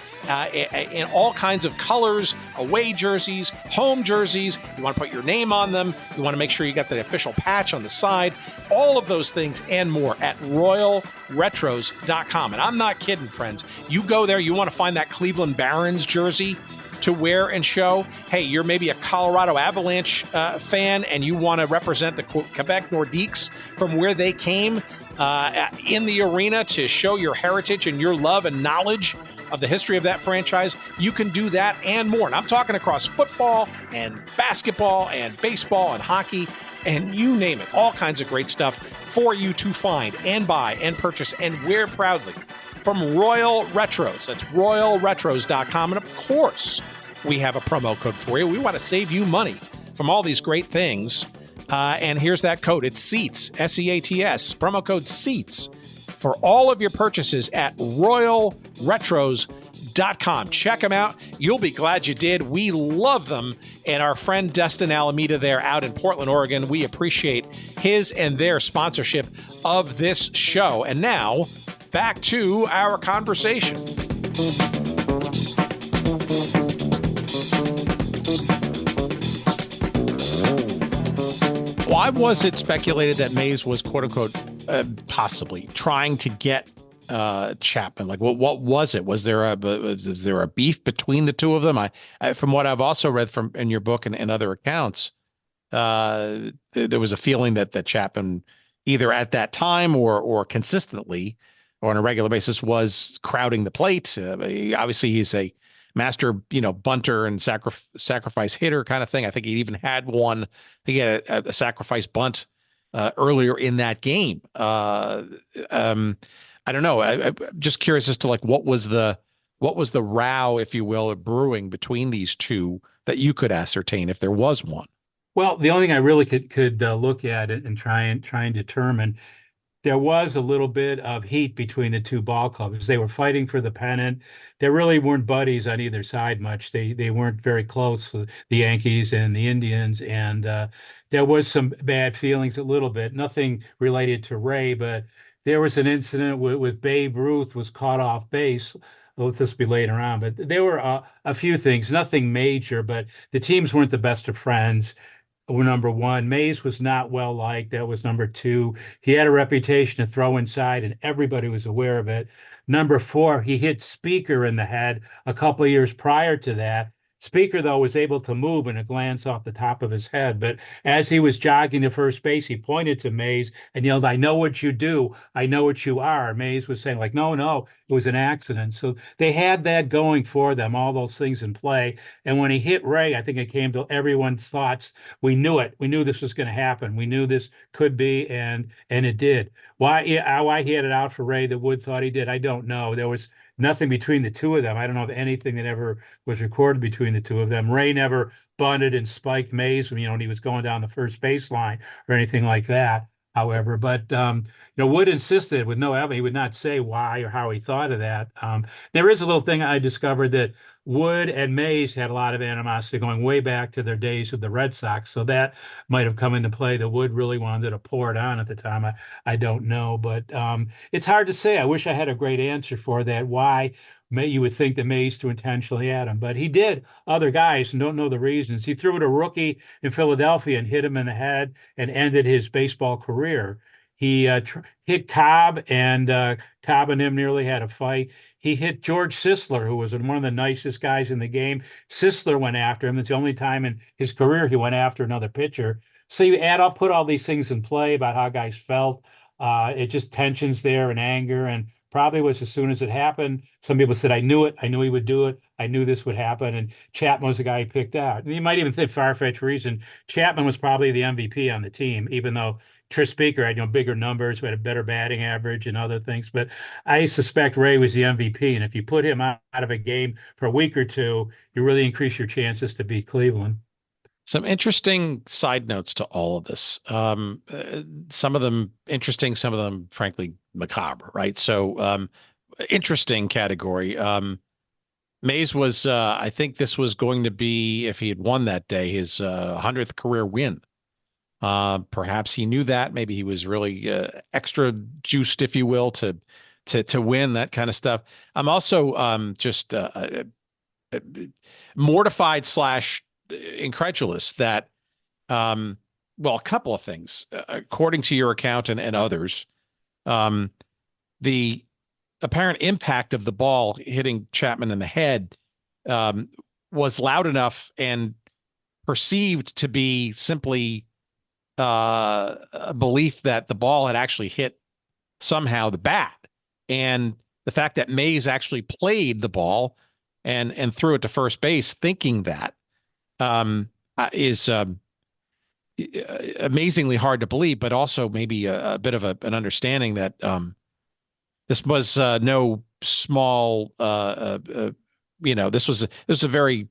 in all kinds of colors, away jerseys, home jerseys. You want to put your name on them. You want to make sure you got the official patch on the side. All of those things and more at RoyalRetros.com. And I'm not kidding, friends. You go there, you want to find that Cleveland Barons jersey to wear and show. Hey, you're maybe a Colorado Avalanche fan and you want to represent the Quebec Nordiques from where they came in the arena to show your heritage and your love and knowledge of the history of that franchise. You can do that and more. And I'm talking across football and basketball and baseball and hockey and you name it. All kinds of great stuff for you to find and buy and purchase and wear proudly from Royal Retros. That's RoyalRetros.com. And of course, we have a promo code for you. We want to save you money from all these great things. And here's that code. It's SEATS, SEATS, promo code SEATS for all of your purchases at RoyalRetros.com. shortstops.com. Check them out. You'll be glad you did. We love them. And our friend Destin Alameda there out in Portland, Oregon, we appreciate his and their sponsorship of this show. And now, back to our conversation. Why was it speculated that Mays was, quote unquote, possibly trying to get Chapman? Like, what was it? Was there a beef between the two of them? I from what I've also read from in your book and other accounts, there was a feeling that Chapman, either at that time or consistently or on a regular basis, was crowding the plate. Obviously, he's a master, bunter and sacrifice hitter kind of thing. I think he even had one. I think he had a sacrifice bunt earlier in that game. I don't know. I'm just curious as to what was the row, if you will, brewing between these two that you could ascertain if there was one. Well, the only thing I really could look at it and try and determine, there was a little bit of heat between the two ball clubs. They were fighting for the pennant. They really weren't buddies on either side much. They weren't very close, the Yankees and the Indians, and there was some bad feelings a little bit. Nothing related to Ray, but there was an incident with Babe Ruth was caught off base. Let this be later on, but there were a few things, nothing major, but the teams weren't the best of friends. Number one, Mays was not well liked. That was number two. He had a reputation to throw inside, and everybody was aware of it. Number four, he hit Speaker in the head a couple of years prior to that. Speaker, though, was able to move in a glance off the top of his head. But as he was jogging to first base, he pointed to Mays and yelled, "I know what you do. I know what you are." Mays was saying, no, it was an accident. So they had that going for them, all those things in play. And when he hit Ray, I think it came to everyone's thoughts. We knew it. We knew this was going to happen. We knew this could be, and it did. Why he had it out for Ray that Wood thought he did, I don't know. There was nothing between the two of them. I don't know of anything that ever was recorded between the two of them. Ray never bunted and spiked Mays when he was going down the first baseline or anything like that, however. But, Wood insisted with no evidence. He would not say why or how he thought of that. There is a little thing I discovered that Wood and Mays had a lot of animosity going way back to their days with the Red Sox. So that might have come into play. That Wood really wanted to pour it on at the time. I don't know, but it's hard to say. I wish I had a great answer for that. Why you would think that Mays to intentionally add him, but he did other guys and don't know the reasons. He threw at a rookie in Philadelphia and hit him in the head and ended his baseball career. He hit Cobb, and Cobb and him nearly had a fight. He hit George Sisler, who was one of the nicest guys in the game. Sisler went after him. It's the only time in his career he went after another pitcher. So you put all these things in play about how guys felt. It just tensions there and anger, and probably was as soon as it happened. Some people said, I knew it. I knew he would do it. I knew this would happen. And Chapman was the guy he picked out. And you might even think, far-fetched reason, Chapman was probably the MVP on the team, even though Tris Speaker had bigger numbers, had a better batting average and other things. But I suspect Ray was the MVP. And if you put him out of a game for a week or two, you really increase your chances to beat Cleveland. Some interesting side notes to all of this. Some of them interesting, some of them, frankly, macabre, right? So interesting category. Mays was, I think this was going to be, if he had won that day, his 100th career win. Perhaps he knew that. Maybe he was really extra juiced, if you will, to win, that kind of stuff. I'm also just mortified / incredulous that, a couple of things. According to your account and others, the apparent impact of the ball hitting Chapman in the head was loud enough and perceived to be simply a belief that the ball had actually hit somehow the bat, and the fact that Mays actually played the ball and threw it to first base thinking that is amazingly hard to believe, but also maybe a bit of an understanding that this was no small this was a very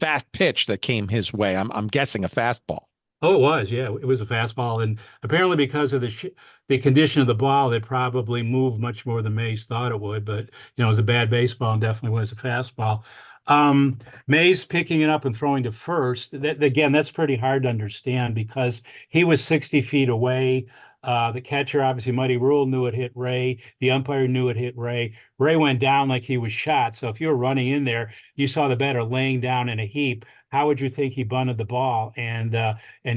fast pitch that came his way. I'm guessing a fastball. Oh, it was. Yeah, it was a fastball, and apparently because of the condition of the ball, it probably moved much more than Mays thought it would. But it was a bad baseball and definitely was a fastball. Mays picking it up and throwing to first. That again, that's pretty hard to understand because he was 60 feet away. The catcher, obviously, Muddy Rule knew it hit Ray. The umpire knew it hit Ray. Ray went down like he was shot. So if you were running in there, you saw the batter laying down in a heap. How would you think he bunted the ball and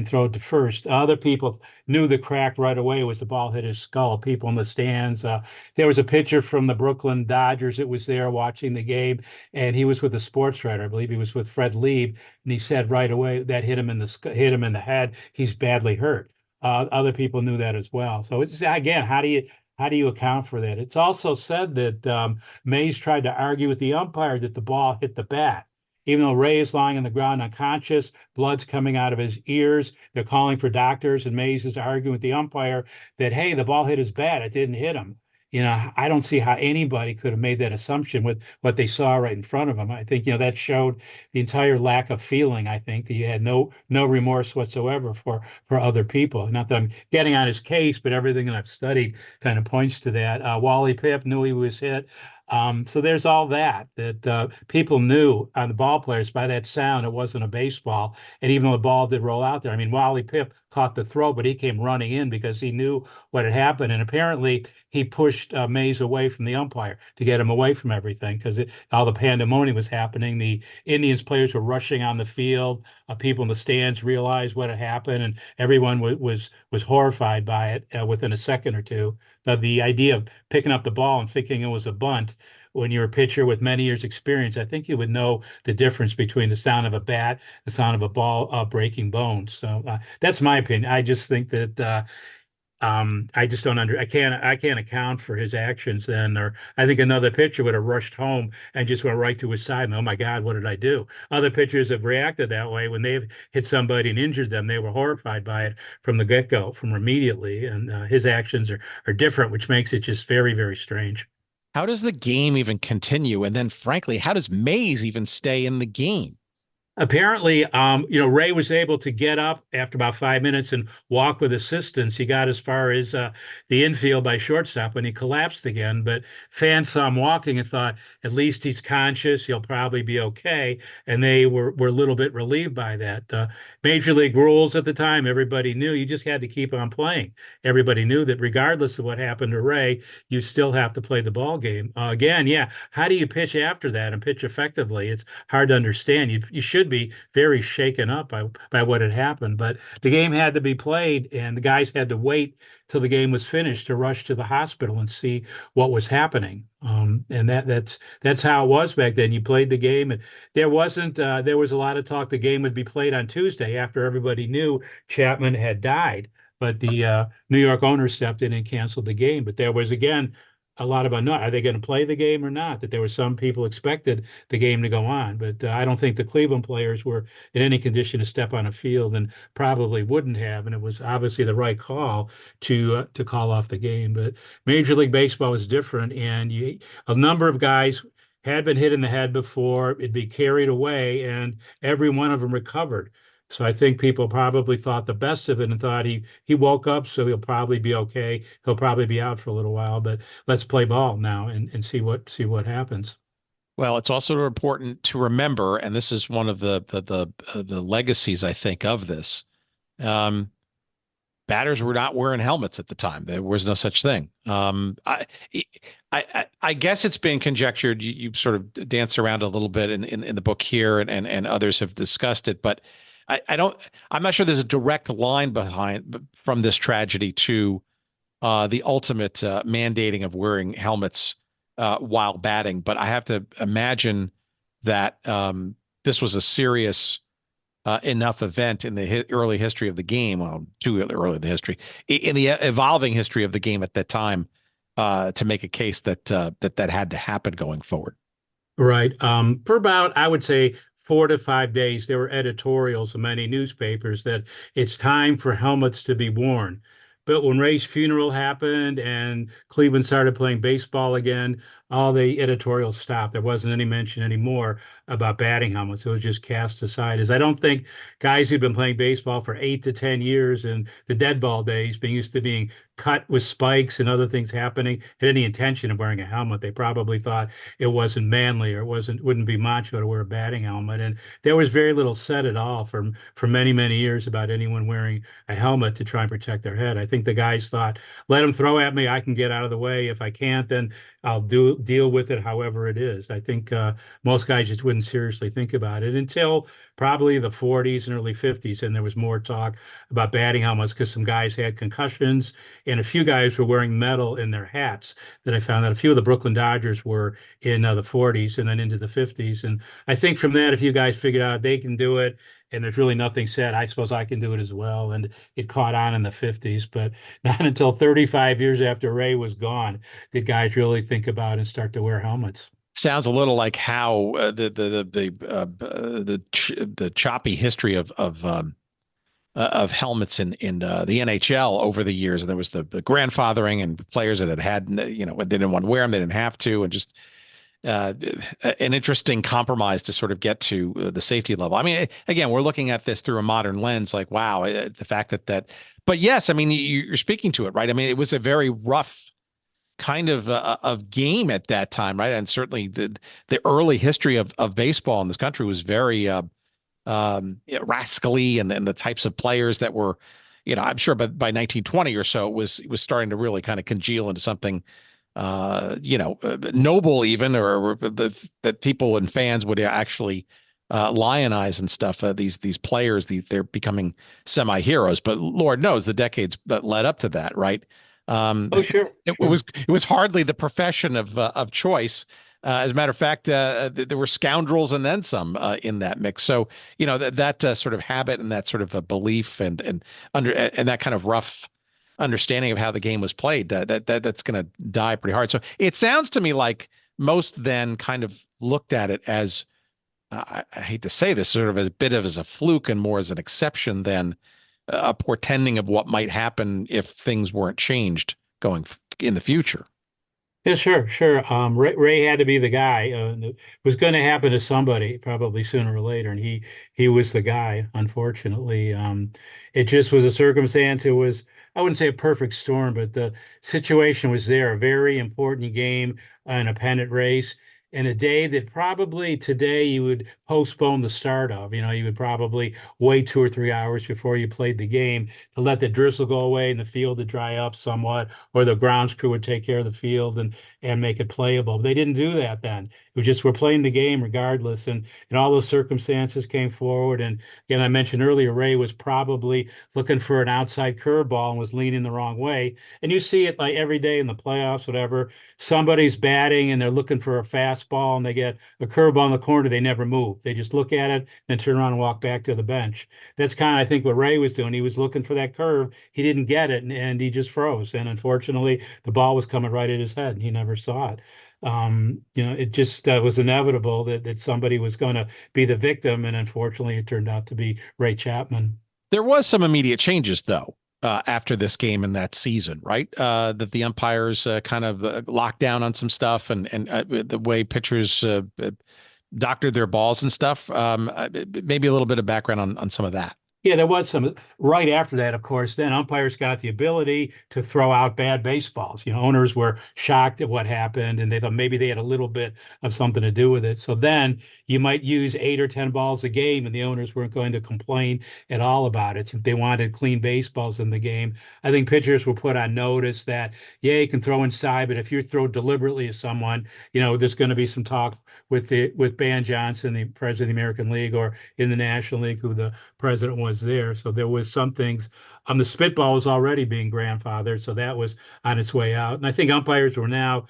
throw it to first? Other people knew the crack right away was the ball hit his skull. People in the stands. There was a pitcher from the Brooklyn Dodgers that was there watching the game, and he was with a sports writer. I believe he was with Fred Lieb, and he said right away that hit him in the head. He's badly hurt. Other people knew that as well. So it's again, how do you account for that? It's also said that Mays tried to argue with the umpire that the ball hit the bat. Even though Ray is lying on the ground unconscious, blood's coming out of his ears. They're calling for doctors, and Mays is arguing with the umpire that, hey, the ball hit his bat. It didn't hit him. I don't see how anybody could have made that assumption with what they saw right in front of them. I think, that showed the entire lack of feeling. I think that he had no remorse whatsoever for other people. Not that I'm getting on his case, but everything that I've studied kind of points to that. Wally Pipp knew he was hit. So there's all that people knew on the ball players by that sound it wasn't a baseball. And even though the ball did roll out there, I mean, Wally Pipp caught the throw, but he came running in because he knew what had happened. And apparently he pushed Mays away from the umpire to get him away from everything because all the pandemonium was happening. The Indians players were rushing on the field. People in the stands realized what had happened, and everyone was horrified by it within a second or two. The idea of picking up the ball and thinking it was a bunt when you're a pitcher with many years experience, I think you would know the difference between the sound of a bat, the sound of a ball breaking bones. So that's my opinion. I just think that I just don't I can't account for his actions then. Or I think another pitcher would have rushed home and just went right to his side. And, oh my God, what did I do? Other pitchers have reacted that way when they've hit somebody and injured them. They were horrified by it from the get-go, from immediately. And his actions are different, which makes it just very, very strange. How does the game even continue? And then, frankly, how does Mays even stay in the game? Apparently, Ray was able to get up after about 5 minutes and walk with assistance. He got as far as the infield by shortstop when he collapsed again. But fans saw him walking and thought, at least he's conscious. He'll probably be okay. And they were a little bit relieved by that. Major League rules at the time, everybody knew you just had to keep on playing. Everybody knew that regardless of what happened to Ray, you still have to play the ball game. Again, yeah, how do you pitch after that and pitch effectively? It's hard to understand. You should be very shaken up by what had happened. But the game had to be played, and the guys had to wait till the game was finished to rush to the hospital and see what was happening. And that's how it was back then. You played the game, and there was a lot of talk the game would be played on Tuesday after everybody knew Chapman had died. But the New York owners stepped in and canceled the game. But there was again a lot of unknown. Are they going to play the game or not? That there were some people expected the game to go on, but I don't think the Cleveland players were in any condition to step on a field, and probably wouldn't have. And it was obviously the right call to call off the game. But Major League Baseball is different, and a number of guys had been hit in the head before. It'd be carried away, and every one of them recovered. So I think people probably thought the best of it and thought he woke up, so he'll probably be okay. He'll probably be out for a little while, but let's play ball now and see what happens. Well, it's also important to remember, and this is one of the legacies I think of this. Batters were not wearing helmets at the time. There was no such thing. I guess it's been conjectured. You sort of dance around a little bit in the book here, and others have discussed it, but I'm not sure there's a direct line from this tragedy to the ultimate mandating of wearing helmets while batting. But I have to imagine that this was a serious enough event in the early history of the game. Well, too early in the history, in the evolving history of the game at that time, to make a case that had to happen going forward. Right. For about, I would say, 4 to 5 days, there were editorials in many newspapers that it's time for helmets to be worn. But when Ray's funeral happened and Cleveland started playing baseball again, all the editorial stopped. There wasn't any mention anymore about batting helmets. It was just cast aside. As I don't think guys who've been playing baseball for 8 to 10 years in the dead ball days, being used to being cut with spikes and other things happening, had any intention of wearing a helmet. They probably thought it wasn't manly or wouldn't be macho to wear a batting helmet. And there was very little said at all for many, many years about anyone wearing a helmet to try and protect their head. I think the guys thought, let them throw at me, I can get out of the way. If I can't, then I'll deal with it however it is. I think most guys just wouldn't seriously think about it until probably the 40s and early 50s. And there was more talk about batting helmets because some guys had concussions and a few guys were wearing metal in their hats that I found out a few of the Brooklyn Dodgers were in the 40s and then into the 50s. And I think from that, a few guys figured out they can do it. And there's really nothing said. I suppose I can do it as well. And it caught on in the 50s, but not until 35 years after Ray was gone did guys really think about and start to wear helmets. Sounds a little like how the choppy history of helmets in the NHL over the years, and there was the grandfathering and players that had they didn't want to wear them, they didn't have to, and just an interesting compromise to sort of get to the safety level. I mean, again, we're looking at this through a modern lens, like, wow, the fact that, but yes, I mean, you're speaking to it, right? I mean, it was a very rough kind of game at that time, right? And certainly the early history of baseball in this country was very rascally, and then the types of players that were, I'm sure, but by 1920 or so, it was starting to really kind of congeal into something noble even, or that people and fans would actually lionize and stuff. These players, they're becoming semi-heroes. But Lord knows the decades that led up to that, right? Oh, sure. It was hardly the profession of choice. As a matter of fact, there were scoundrels and then some in that mix. So that sort of habit and that sort of a belief and that kind of rough understanding of how the game was played, that's going to die pretty hard. So it sounds to me like most then kind of looked at it as, I hate to say this, sort of as a bit of as a fluke and more as an exception than a portending of what might happen if things weren't changed going in the future. Yeah, sure. Ray had to be the guy. It was going to happen to somebody probably sooner or later, and he was the guy. Unfortunately, it just was a circumstance. It was, I wouldn't say a perfect storm, but the situation was there. A very important game in a pennant race, and a day that probably today you would postpone the start of. You would probably wait 2 or 3 hours before you played the game to let the drizzle go away and the field to dry up somewhat, or the grounds crew would take care of the field and make it playable. But they didn't do that then. It was just, we're playing the game regardless. And all those circumstances came forward. And again, I mentioned earlier, Ray was probably looking for an outside curveball and was leaning the wrong way. And you see it like every day in the playoffs, whatever. Somebody's batting and they're looking for a fastball and they get a curveball in the corner. They never move. They just look at it and turn around and walk back to the bench. That's kind of, I think, what Ray was doing. He was looking for that curve. He didn't get it, and he just froze. And unfortunately, the ball was coming right at his head, and he never saw it. It just was inevitable that somebody was going to be the victim, and unfortunately, it turned out to be Ray Chapman. There was some immediate changes, though, after this game and that season, right? That the umpires kind of locked down on some stuff, and the way pitchers doctored their balls and stuff. Maybe a little bit of background on some of that. Yeah, there was some right after that, of course. Then umpires got the ability to throw out bad baseballs. Owners were shocked at what happened, and they thought maybe they had a little bit of something to do with it. So then you might use 8 or 10 balls a game, and the owners weren't going to complain at all about it. If they wanted clean baseballs in the game, I think pitchers were put on notice that, yeah, you can throw inside, but if you throw deliberately at someone, there's going to be some talk with Ban Johnson, the president of the American League, or in the National League, who the president was there. So there was some things. The spitball was already being grandfathered, so that was on its way out. And I think umpires were now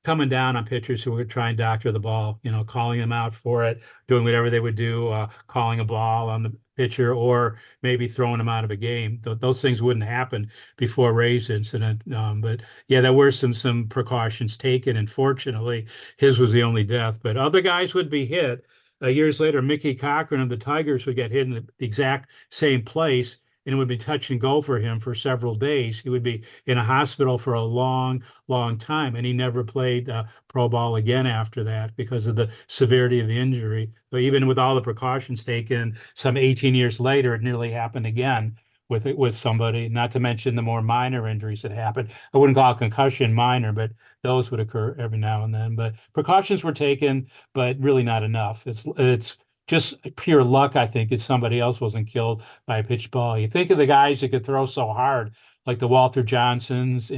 coming down on pitchers who were trying to doctor the ball, calling them out for it, doing whatever they would do, calling a ball on the pitcher, or maybe throwing them out of a game. Those things wouldn't happen before Ray's incident. But yeah, there were some precautions taken, and fortunately, his was the only death. But other guys would be hit. Years later, Mickey Cochran of the Tigers would get hit in the exact same place, and it would be touch and go for him for several days. He would be in a hospital for a long, long time, and he never played pro ball again after that because of the severity of the injury. So even with all the precautions taken, some 18 years later, it nearly happened again with somebody, not to mention the more minor injuries that happened. I wouldn't call it concussion minor, but those would occur every now and then. But precautions were taken, but really not enough. It's just pure luck, I think, that somebody else wasn't killed by a pitch ball. You think of the guys that could throw so hard, like the Walter Johnsons,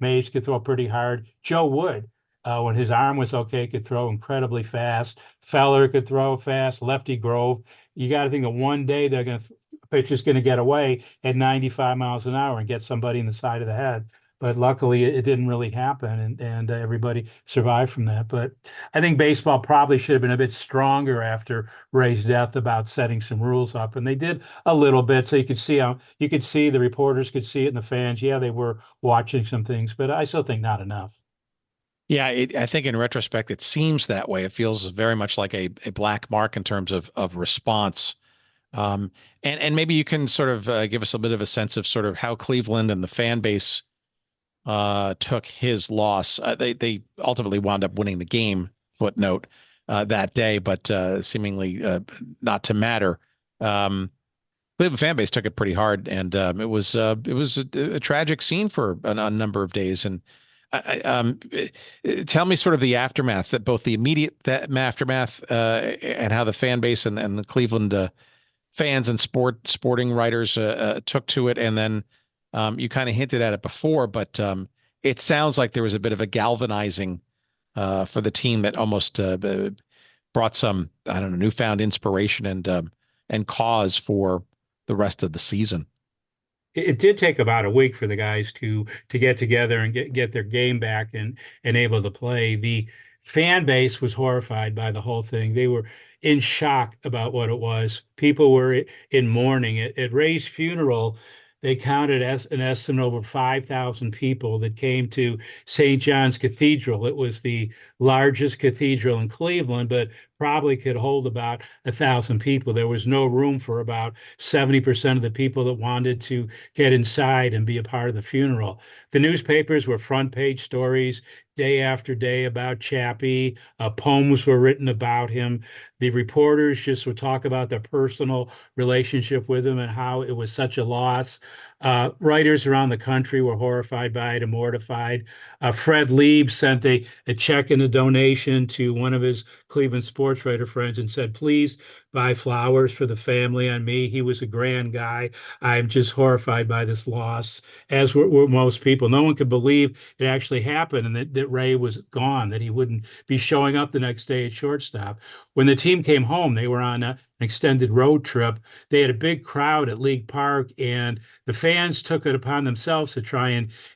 Mays could throw pretty hard. Joe Wood, when his arm was okay, could throw incredibly fast. Feller could throw fast. Lefty Grove. You got to think that one day they're going to pitch is going to get away at 95 miles an hour and get somebody in the side of the head. But luckily, it didn't really happen, and everybody survived from that. But I think baseball probably should have been a bit stronger after Ray's death about setting some rules up, and they did a little bit. So you could see the reporters could see it, and the fans, yeah, they were watching some things, but I still think not enough. Yeah, I think in retrospect, it seems that way. It feels very much like a black mark in terms of response. And maybe you can sort of give us a bit of a sense of sort of how Cleveland and the fan base took his loss. They ultimately wound up winning the game, footnote, that day, but seemingly not to matter. Cleveland fan base took it pretty hard, and it was a tragic scene for a number of days. And tell me sort of the aftermath, that both the immediate aftermath and how the fan base and the Cleveland fans and sporting writers took to it, and then you kind of hinted at it before, but it sounds like there was a bit of a galvanizing for the team that almost brought some, I don't know, newfound inspiration and cause for the rest of the season. It did take about a week for the guys to get together and get their game back and able to play. The fan base was horrified by the whole thing. They were in shock about what it was. People were in mourning. At Ray's funeral, they counted as an estimate over 5,000 people that came to St. John's Cathedral. It was the largest cathedral in Cleveland, but probably could hold about 1,000 people. There was no room for about 70% of the people that wanted to get inside and be a part of the funeral. The newspapers were front page stories day after day about Chappie. Poems were written about him. The reporters just would talk about their personal relationship with him and how it was such a loss. Writers around the country were horrified by it and mortified. Fred Lieb sent a check and a donation to one of his Cleveland sports writer friends and said, please buy flowers for the family on me. He was a grand guy. I'm just horrified by this loss, as were most people. No one could believe it actually happened and that Ray was gone, that he wouldn't be showing up the next day at shortstop. When the team came home, they were on an extended road trip. They had a big crowd at League Park, and the fans took it upon themselves to try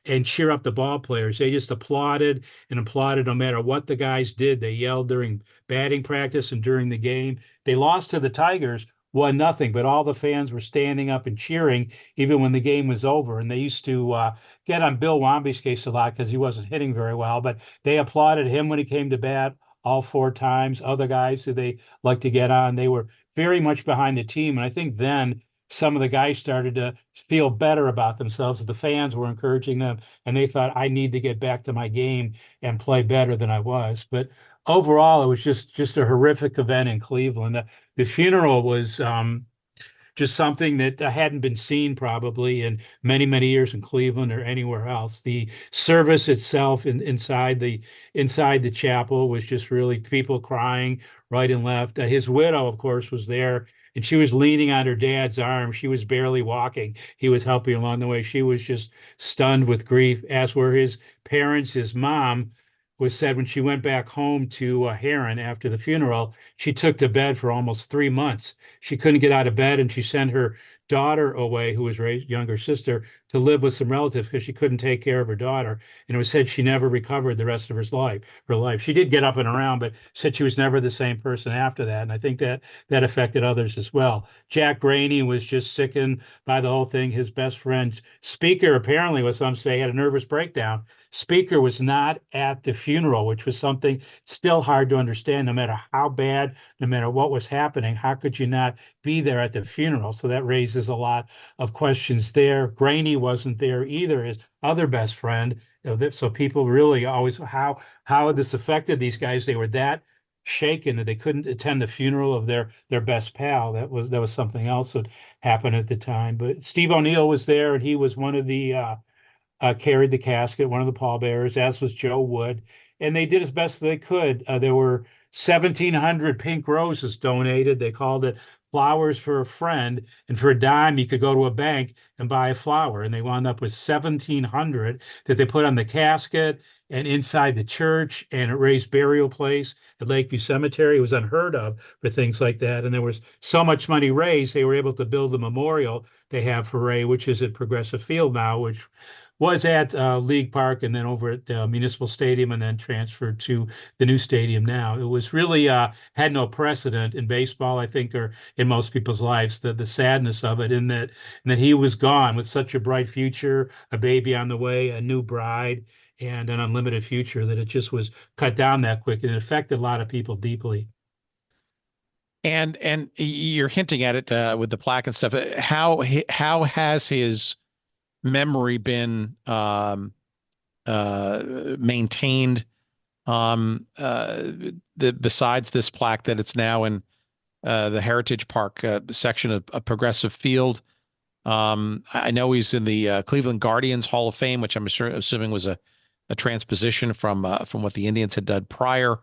and cheer up the ball players. They just applauded and applauded no matter what the guys did. They yelled during batting practice and during the game. They lost to the Tigers 1-0, but all the fans were standing up and cheering even when the game was over. And they used to get on Bill Wamby's case a lot because he wasn't hitting very well, but they applauded him when he came to bat all 4 times. Other guys who they like to get on, they were very much behind the team. And I think then some of the guys started to feel better about themselves. The fans were encouraging them, and they thought, I need to get back to my game and play better than I was. But overall, it was just a horrific event in Cleveland. The funeral was just something that hadn't been seen probably in many, many years in Cleveland or anywhere else. The service itself inside the chapel was just really people crying right and left. His widow, of course, was there, and she was leaning on her dad's arm. She was barely walking. He was helping along the way. She was just stunned with grief, as were his parents. His mom was said when she went back home to Heron after the funeral, she took to bed for almost 3 months. She couldn't get out of bed, and she sent her daughter away, who was Ray's younger sister, to live with some relatives because she couldn't take care of her daughter. And it was said she never recovered the rest of her life. Her life. She did get up and around, but said she was never the same person after that. And I think that affected others as well. Jack Graney was just sickened by the whole thing. His best friend, Speaker, apparently, what some say, had a nervous breakdown. Speaker was not at the funeral, which was something still hard to understand. No matter how bad, no matter what was happening, how could you not be there at the funeral? So that raises a lot of questions there. Graney wasn't there either, his other best friend. So people really always, how this affected these guys. They were that shaken that they couldn't attend the funeral of their best pal. That was something else that happened at the time. But Steve O'Neill was there, and he was one of the carried the casket, one of the pallbearers, as was Joe Wood, and they did as best they could. There were 1,700 pink roses donated. They called it Flowers for a Friend, and for a dime, you could go to a bank and buy a flower. And they wound up with 1,700 that they put on the casket and inside the church and at Ray's burial place at Lakeview Cemetery. It was unheard of for things like that. And there was so much money raised, they were able to build the memorial they have for Ray, which is at Progressive Field now, which was at League Park and then over at the Municipal Stadium and then transferred to the new stadium now. It was really had no precedent in baseball, I think, or in most people's lives, the sadness of it in that he was gone with such a bright future, a baby on the way, a new bride, and an unlimited future, that it just was cut down that quick, and it affected a lot of people deeply. And you're hinting at it with the plaque and stuff. How has his memory been maintained besides this plaque that it's now in the Heritage Park section of Progressive Field? I know he's in the Cleveland Guardians Hall of Fame, which I'm assuming was a transposition from what the Indians had done prior.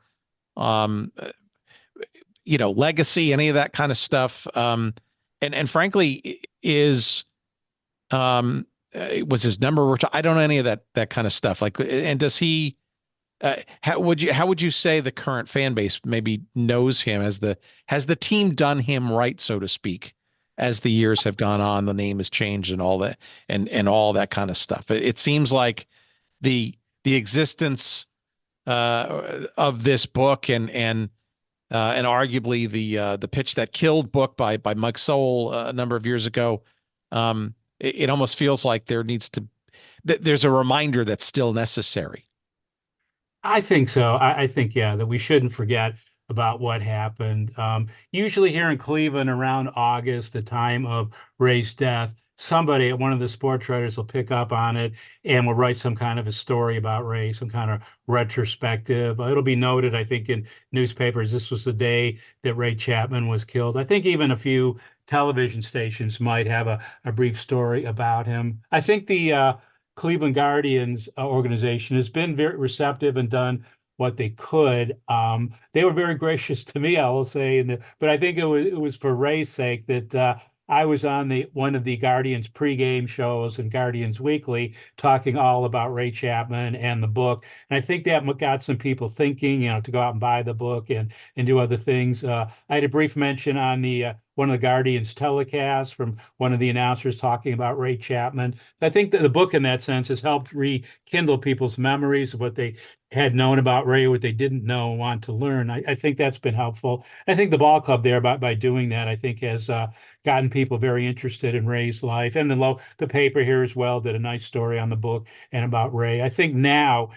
Legacy, any of that kind of stuff. And frankly, was his number? I don't know any of that kind of stuff. Like, and does he? How would you say the current fan base maybe knows him? Has the team done him right, so to speak, as the years have gone on? The name has changed and all that, and all that kind of stuff. It seems like the existence of this book and arguably the Pitch That Killed book by Mike Sowell a number of years ago. It almost feels like there's a reminder that's still necessary. I think so. I think, yeah, that we shouldn't forget about what happened. Usually here in Cleveland around August, the time of Ray's death, somebody at one of the sports writers will pick up on it and will write some kind of a story about Ray, some kind of retrospective. It'll be noted, I think, in newspapers, this was the day that Ray Chapman was killed. I think even a few television stations might have a brief story about him. I think the Cleveland Guardians organization has been very receptive and done what they could. They were very gracious to me, I will say, but I think it was for Ray's sake that I was on one of the Guardians pregame shows and Guardians Weekly talking all about Ray Chapman and the book. And I think that got some people thinking, to go out and buy the book and do other things. I had a brief mention on one of the Guardians telecasts from one of the announcers talking about Ray Chapman. I think that the book in that sense has helped rekindle people's memories of what they had known about Ray, what they didn't know and want to learn. I think that's been helpful. I think the ball club there, by doing that, I think has gotten people very interested in Ray's life. And the paper here as well did a nice story on the book and about Ray. I think now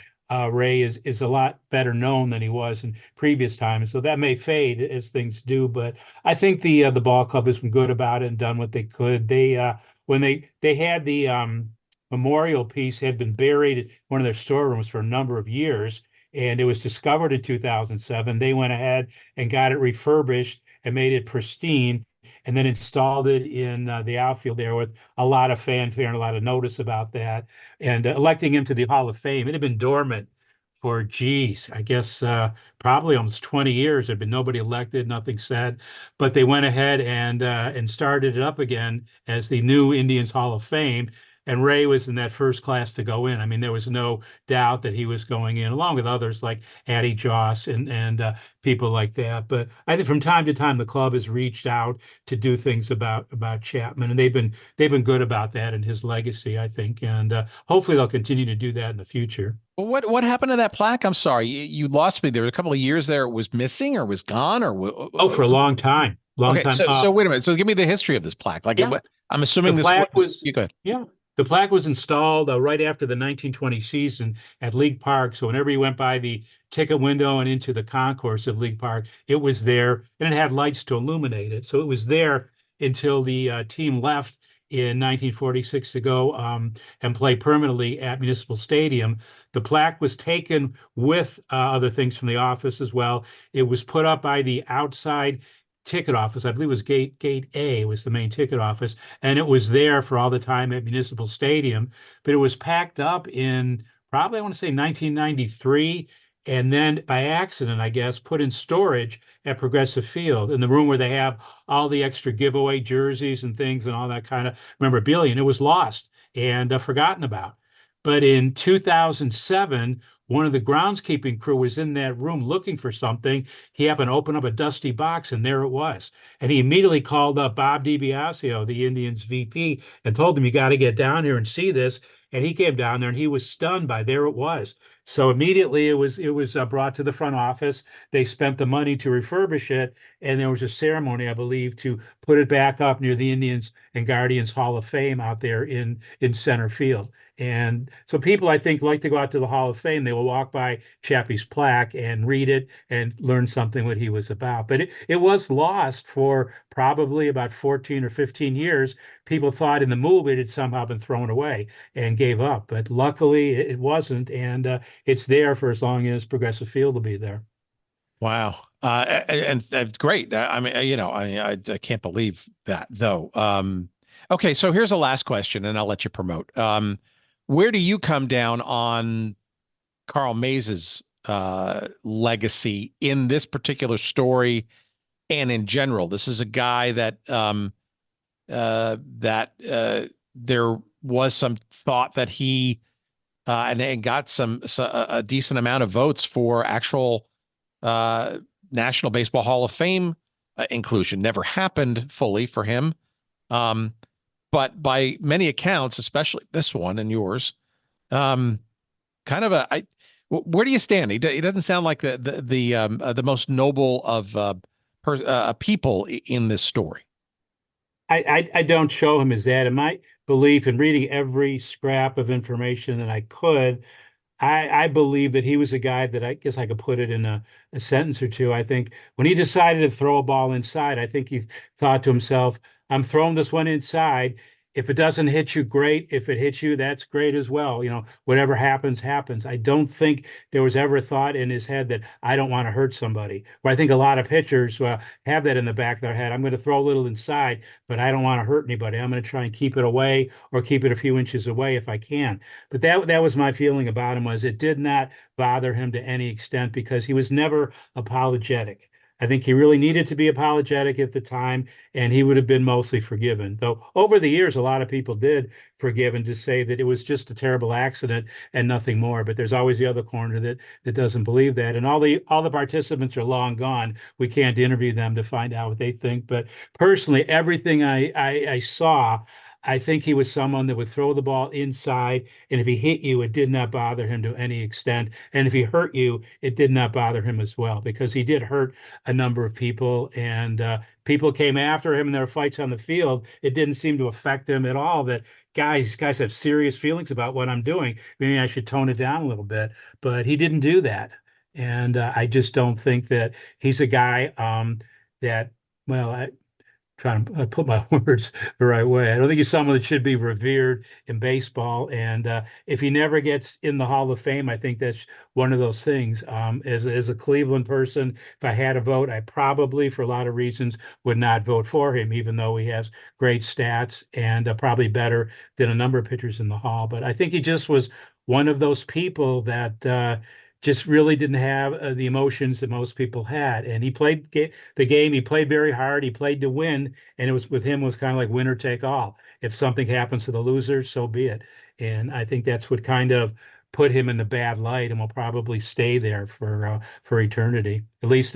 Ray is a lot better known than he was in previous times. So that may fade as things do, but I think the ball club has been good about it and done what they could. They when they had the memorial piece had been buried in one of their storerooms for a number of years, and it was discovered in 2007. They went ahead and got it refurbished and made it pristine, and then installed it in the outfield there with a lot of fanfare and a lot of notice about that, and electing him to the Hall of Fame. It had been dormant for, I guess probably almost 20 years. There'd been nobody elected, nothing said, but they went ahead and started it up again as the new Indians Hall of Fame. And Ray was in that first class to go in. I mean, there was no doubt that he was going in, along with others like Addie Joss and people like that. But I think from time to time the club has reached out to do things about Chapman, and they've been good about that and his legacy, I think, and hopefully they'll continue to do that in the future. Well, what happened to that plaque? I'm sorry, you lost me. There was a couple of years there it was missing or was gone Oh, for a long time. Long okay, time. so wait a minute. So give me the history of this plaque. Like, Yeah. I'm assuming The this plaque was, you go ahead. yeah, the plaque was installed right after the 1920 season at League Park. So whenever you went by the ticket window and into the concourse of League Park, it was there, and it had lights to illuminate it. So it was there until the team left in 1946 to go and play permanently at Municipal Stadium. The plaque was taken with other things from the office as well. It was put up by the outside ticket office. I believe it was gate A was the main ticket office, and it was there for all the time at Municipal Stadium. But it was packed up in probably, I want to say, 1993, and then by accident, I guess, put in storage at Progressive Field in the room where they have all the extra giveaway jerseys and things and all that kind of memorabilia. And it was lost and forgotten about. But in 2007, one of the groundskeeping crew was in that room looking for something. He happened to open up a dusty box, and there it was. And he immediately called up Bob DiBiasio, the Indians VP, and told him, "You got to get down here and see this." And he came down there, and he was stunned by there it was. So immediately it was brought to the front office. They spent the money to refurbish it, and there was a ceremony, I believe, to put it back up near the Indians and Guardians Hall of Fame out there in center field. And so people, I think, like to go out to the Hall of Fame. They will walk by Chappie's plaque and read it and learn something what he was about. But it was lost for probably about 14 or 15 years. People thought in the move it had somehow been thrown away and gave up. But luckily it wasn't. And it's there for as long as Progressive Field will be there. Wow. And great. I mean, I can't believe that though. Okay. So here's the last question and I'll let you promote. Where do you come down on Carl Mays's legacy in this particular story and in general? This is a guy that there was some thought that he and got a decent amount of votes for actual National Baseball Hall of Fame inclusion. Never happened fully for him. But by many accounts, especially this one and yours, kind of where do you stand? He doesn't sound like the most noble of people in this story. I don't show him as that. In my belief, in reading every scrap of information that I could, I believe that he was a guy that I guess I could put it in a sentence or two. I think when he decided to throw a ball inside, I think he thought to himself, "I'm throwing this one inside. If it doesn't hit you, great. If it hits you, that's great as well. Whatever happens, happens." I don't think there was ever a thought in his head that I don't want to hurt somebody. Where I think a lot of pitchers have that in the back of their head. I'm going to throw a little inside, but I don't want to hurt anybody. I'm going to try and keep it away or keep it a few inches away if I can. But that was my feeling about him, was it did not bother him to any extent because he was never apologetic. I think he really needed to be apologetic at the time, and he would have been mostly forgiven. Though over the years, a lot of people did forgive and to say that it was just a terrible accident and nothing more. But there's always the other corner that doesn't believe that. And all the participants are long gone. We can't interview them to find out what they think. But personally, everything I saw, I think he was someone that would throw the ball inside, and if he hit you, it did not bother him to any extent. And if he hurt you, it did not bother him as well, because he did hurt a number of people, and people came after him in their fights on the field. It didn't seem to affect him at all that guys have serious feelings about what I'm doing. Maybe I should tone it down a little bit, but he didn't do that. And I just don't think that he's a guy that, well, trying to put my words the right way. I don't think he's someone that should be revered in baseball. And if he never gets in the Hall of Fame, I think that's one of those things. As a Cleveland person, if I had a vote, I probably, for a lot of reasons, would not vote for him, even though he has great stats and probably better than a number of pitchers in the Hall. But I think he just was one of those people that just really didn't have the emotions that most people had. And he played the game. He played very hard. He played to win. And it was with him, it was kind of like winner take all. if something happens to the losers, so be it. And I think that's what kind of put him in the bad light, and will probably stay there for eternity, at least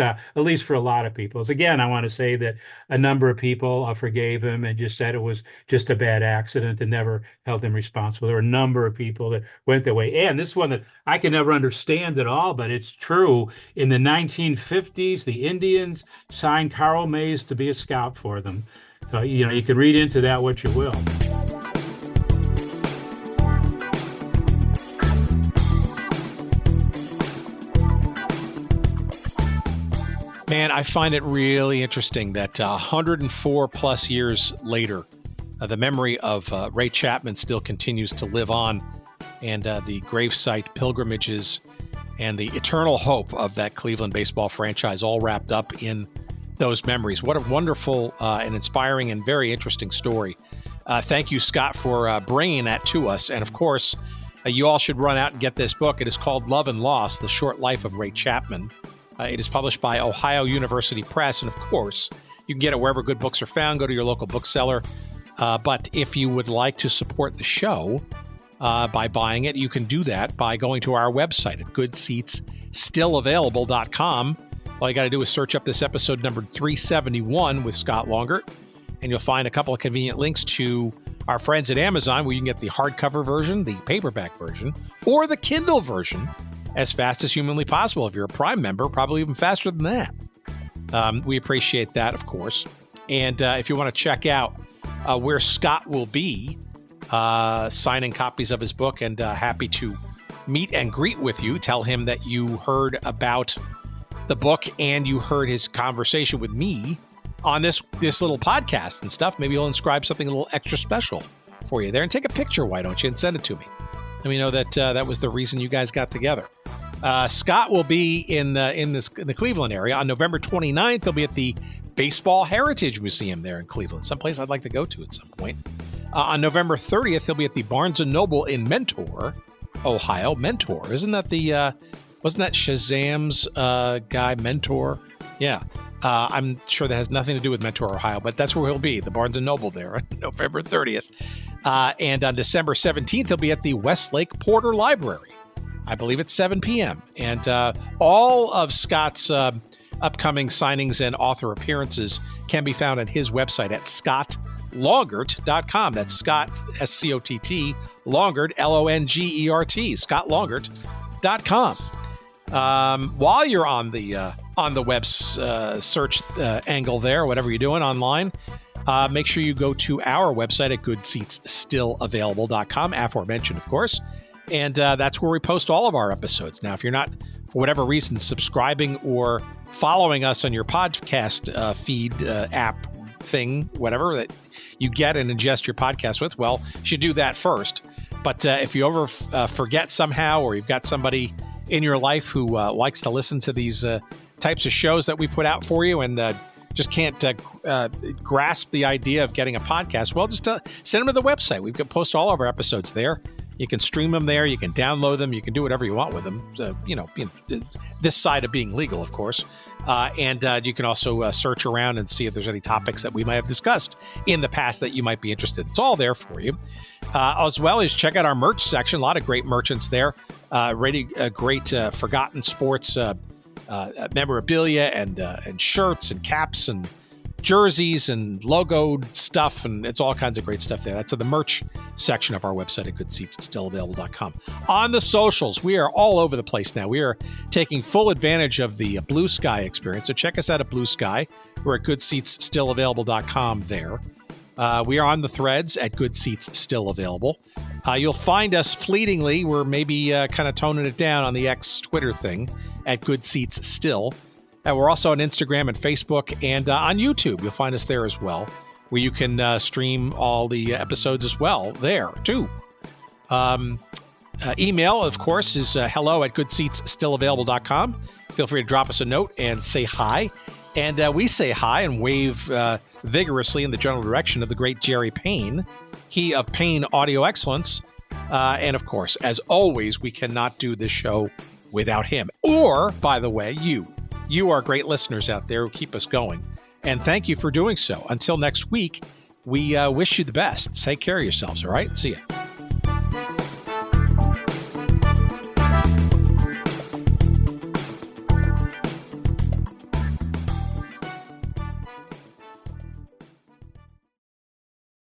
for a lot of people. So again, I want to say that a number of people forgave him and just said it was just a bad accident and never held him responsible. There were a number of people that went that way, and this is one that I can never understand at all, but it's true. In the 1950s, the Indians signed Carl Mays to be a scout for them. So you can read into that what you will. Man, I find it really interesting that 104 plus years later, the memory of Ray Chapman still continues to live on, and the gravesite pilgrimages and the eternal hope of that Cleveland baseball franchise all wrapped up in those memories. What a wonderful and inspiring and very interesting story. Thank you, Scott, for bringing that to us. And of course, you all should run out and get this book. It is called Love and Loss, The Short Life of Ray Chapman. It is published by Ohio University Press, and of course, you can get it wherever good books are found. Go to your local bookseller. But if you would like to support the show by buying it, you can do that by going to our website at goodseatsstillavailable.com. All you got to do is search up this episode numbered 371 with Scott Longert, and you'll find a couple of convenient links to our friends at Amazon, where you can get the hardcover version, the paperback version, or the Kindle version as fast as humanly possible. If you're a Prime member, probably even faster than that. We appreciate that, of course. And if you want to check out where Scott will be signing copies of his book, and happy to meet and greet with you, tell him that you heard about the book and you heard his conversation with me on this little podcast and stuff. Maybe he'll inscribe something a little extra special for you there, and take a picture, why don't you, and send it to me. Let me know that that was the reason you guys got together. Scott will be in the Cleveland area on November 29th. He'll be at the Baseball Heritage Museum there in Cleveland, someplace I'd like to go to at some point. On November 30th, he'll be at the Barnes & Noble in Mentor, Ohio. Mentor, isn't that wasn't that Shazam's guy, Mentor? Yeah. I'm sure that has nothing to do with Mentor, Ohio, but that's where he'll be, the Barnes & Noble there on November 30th. And on December 17th, he'll be at the Westlake Porter Library. I believe it's 7 p.m. And all of Scott's upcoming signings and author appearances can be found at his website at scottlongert.com. That's Scott, S-C-O-T-T, Longert, L-O-N-G-E-R-T, scottlongert.com. While you're on the web search angle there, whatever you're doing online, make sure you go to our website at goodseatsstillavailable.com, aforementioned, of course. And that's where we post all of our episodes. Now, if you're not, for whatever reason, subscribing or following us on your podcast feed app thing, whatever that you get and ingest your podcast with, well, you should do that first. But if you ever forget somehow, or you've got somebody in your life who likes to listen to these types of shows that we put out for you and just can't grasp the idea of getting a podcast, well, just send them to the website. We can post all of our episodes there. You can stream them there. You can download them. You can do whatever you want with them. This side of being legal, of course. And you can also search around and see if there's any topics that we might have discussed in the past that you might be interested in. It's all there for you. As well as check out our merch section. A lot of great merchants there. Really great forgotten sports memorabilia and shirts and caps and jerseys and logoed stuff, and it's all kinds of great stuff there. That's in the merch section of our website at goodseatsstillavailable.com. On the socials, we are all over the place now. We are taking full advantage of the Blue Sky experience, so check us out at Blue Sky. We're at goodseatsstillavailable.com there. We are on the threads at Good Seats Still Available. You'll find us fleetingly. We're maybe kind of toning it down on the X Twitter thing at Good Seats Still. We're also on Instagram and Facebook and on YouTube. You'll find us there as well, where you can stream all the episodes as well there, too. Email, of course, is hello at goodseatsstillavailable.com. Feel free to drop us a note and say hi. And we say hi and wave vigorously in the general direction of the great Jerry Payne, he of Payne Audio Excellence. And, of course, as always, we cannot do this show without him. Or, by the way, you are great listeners out there who keep us going. And thank you for doing so. Until next week, we wish you the best. Take care of yourselves, all right? See ya.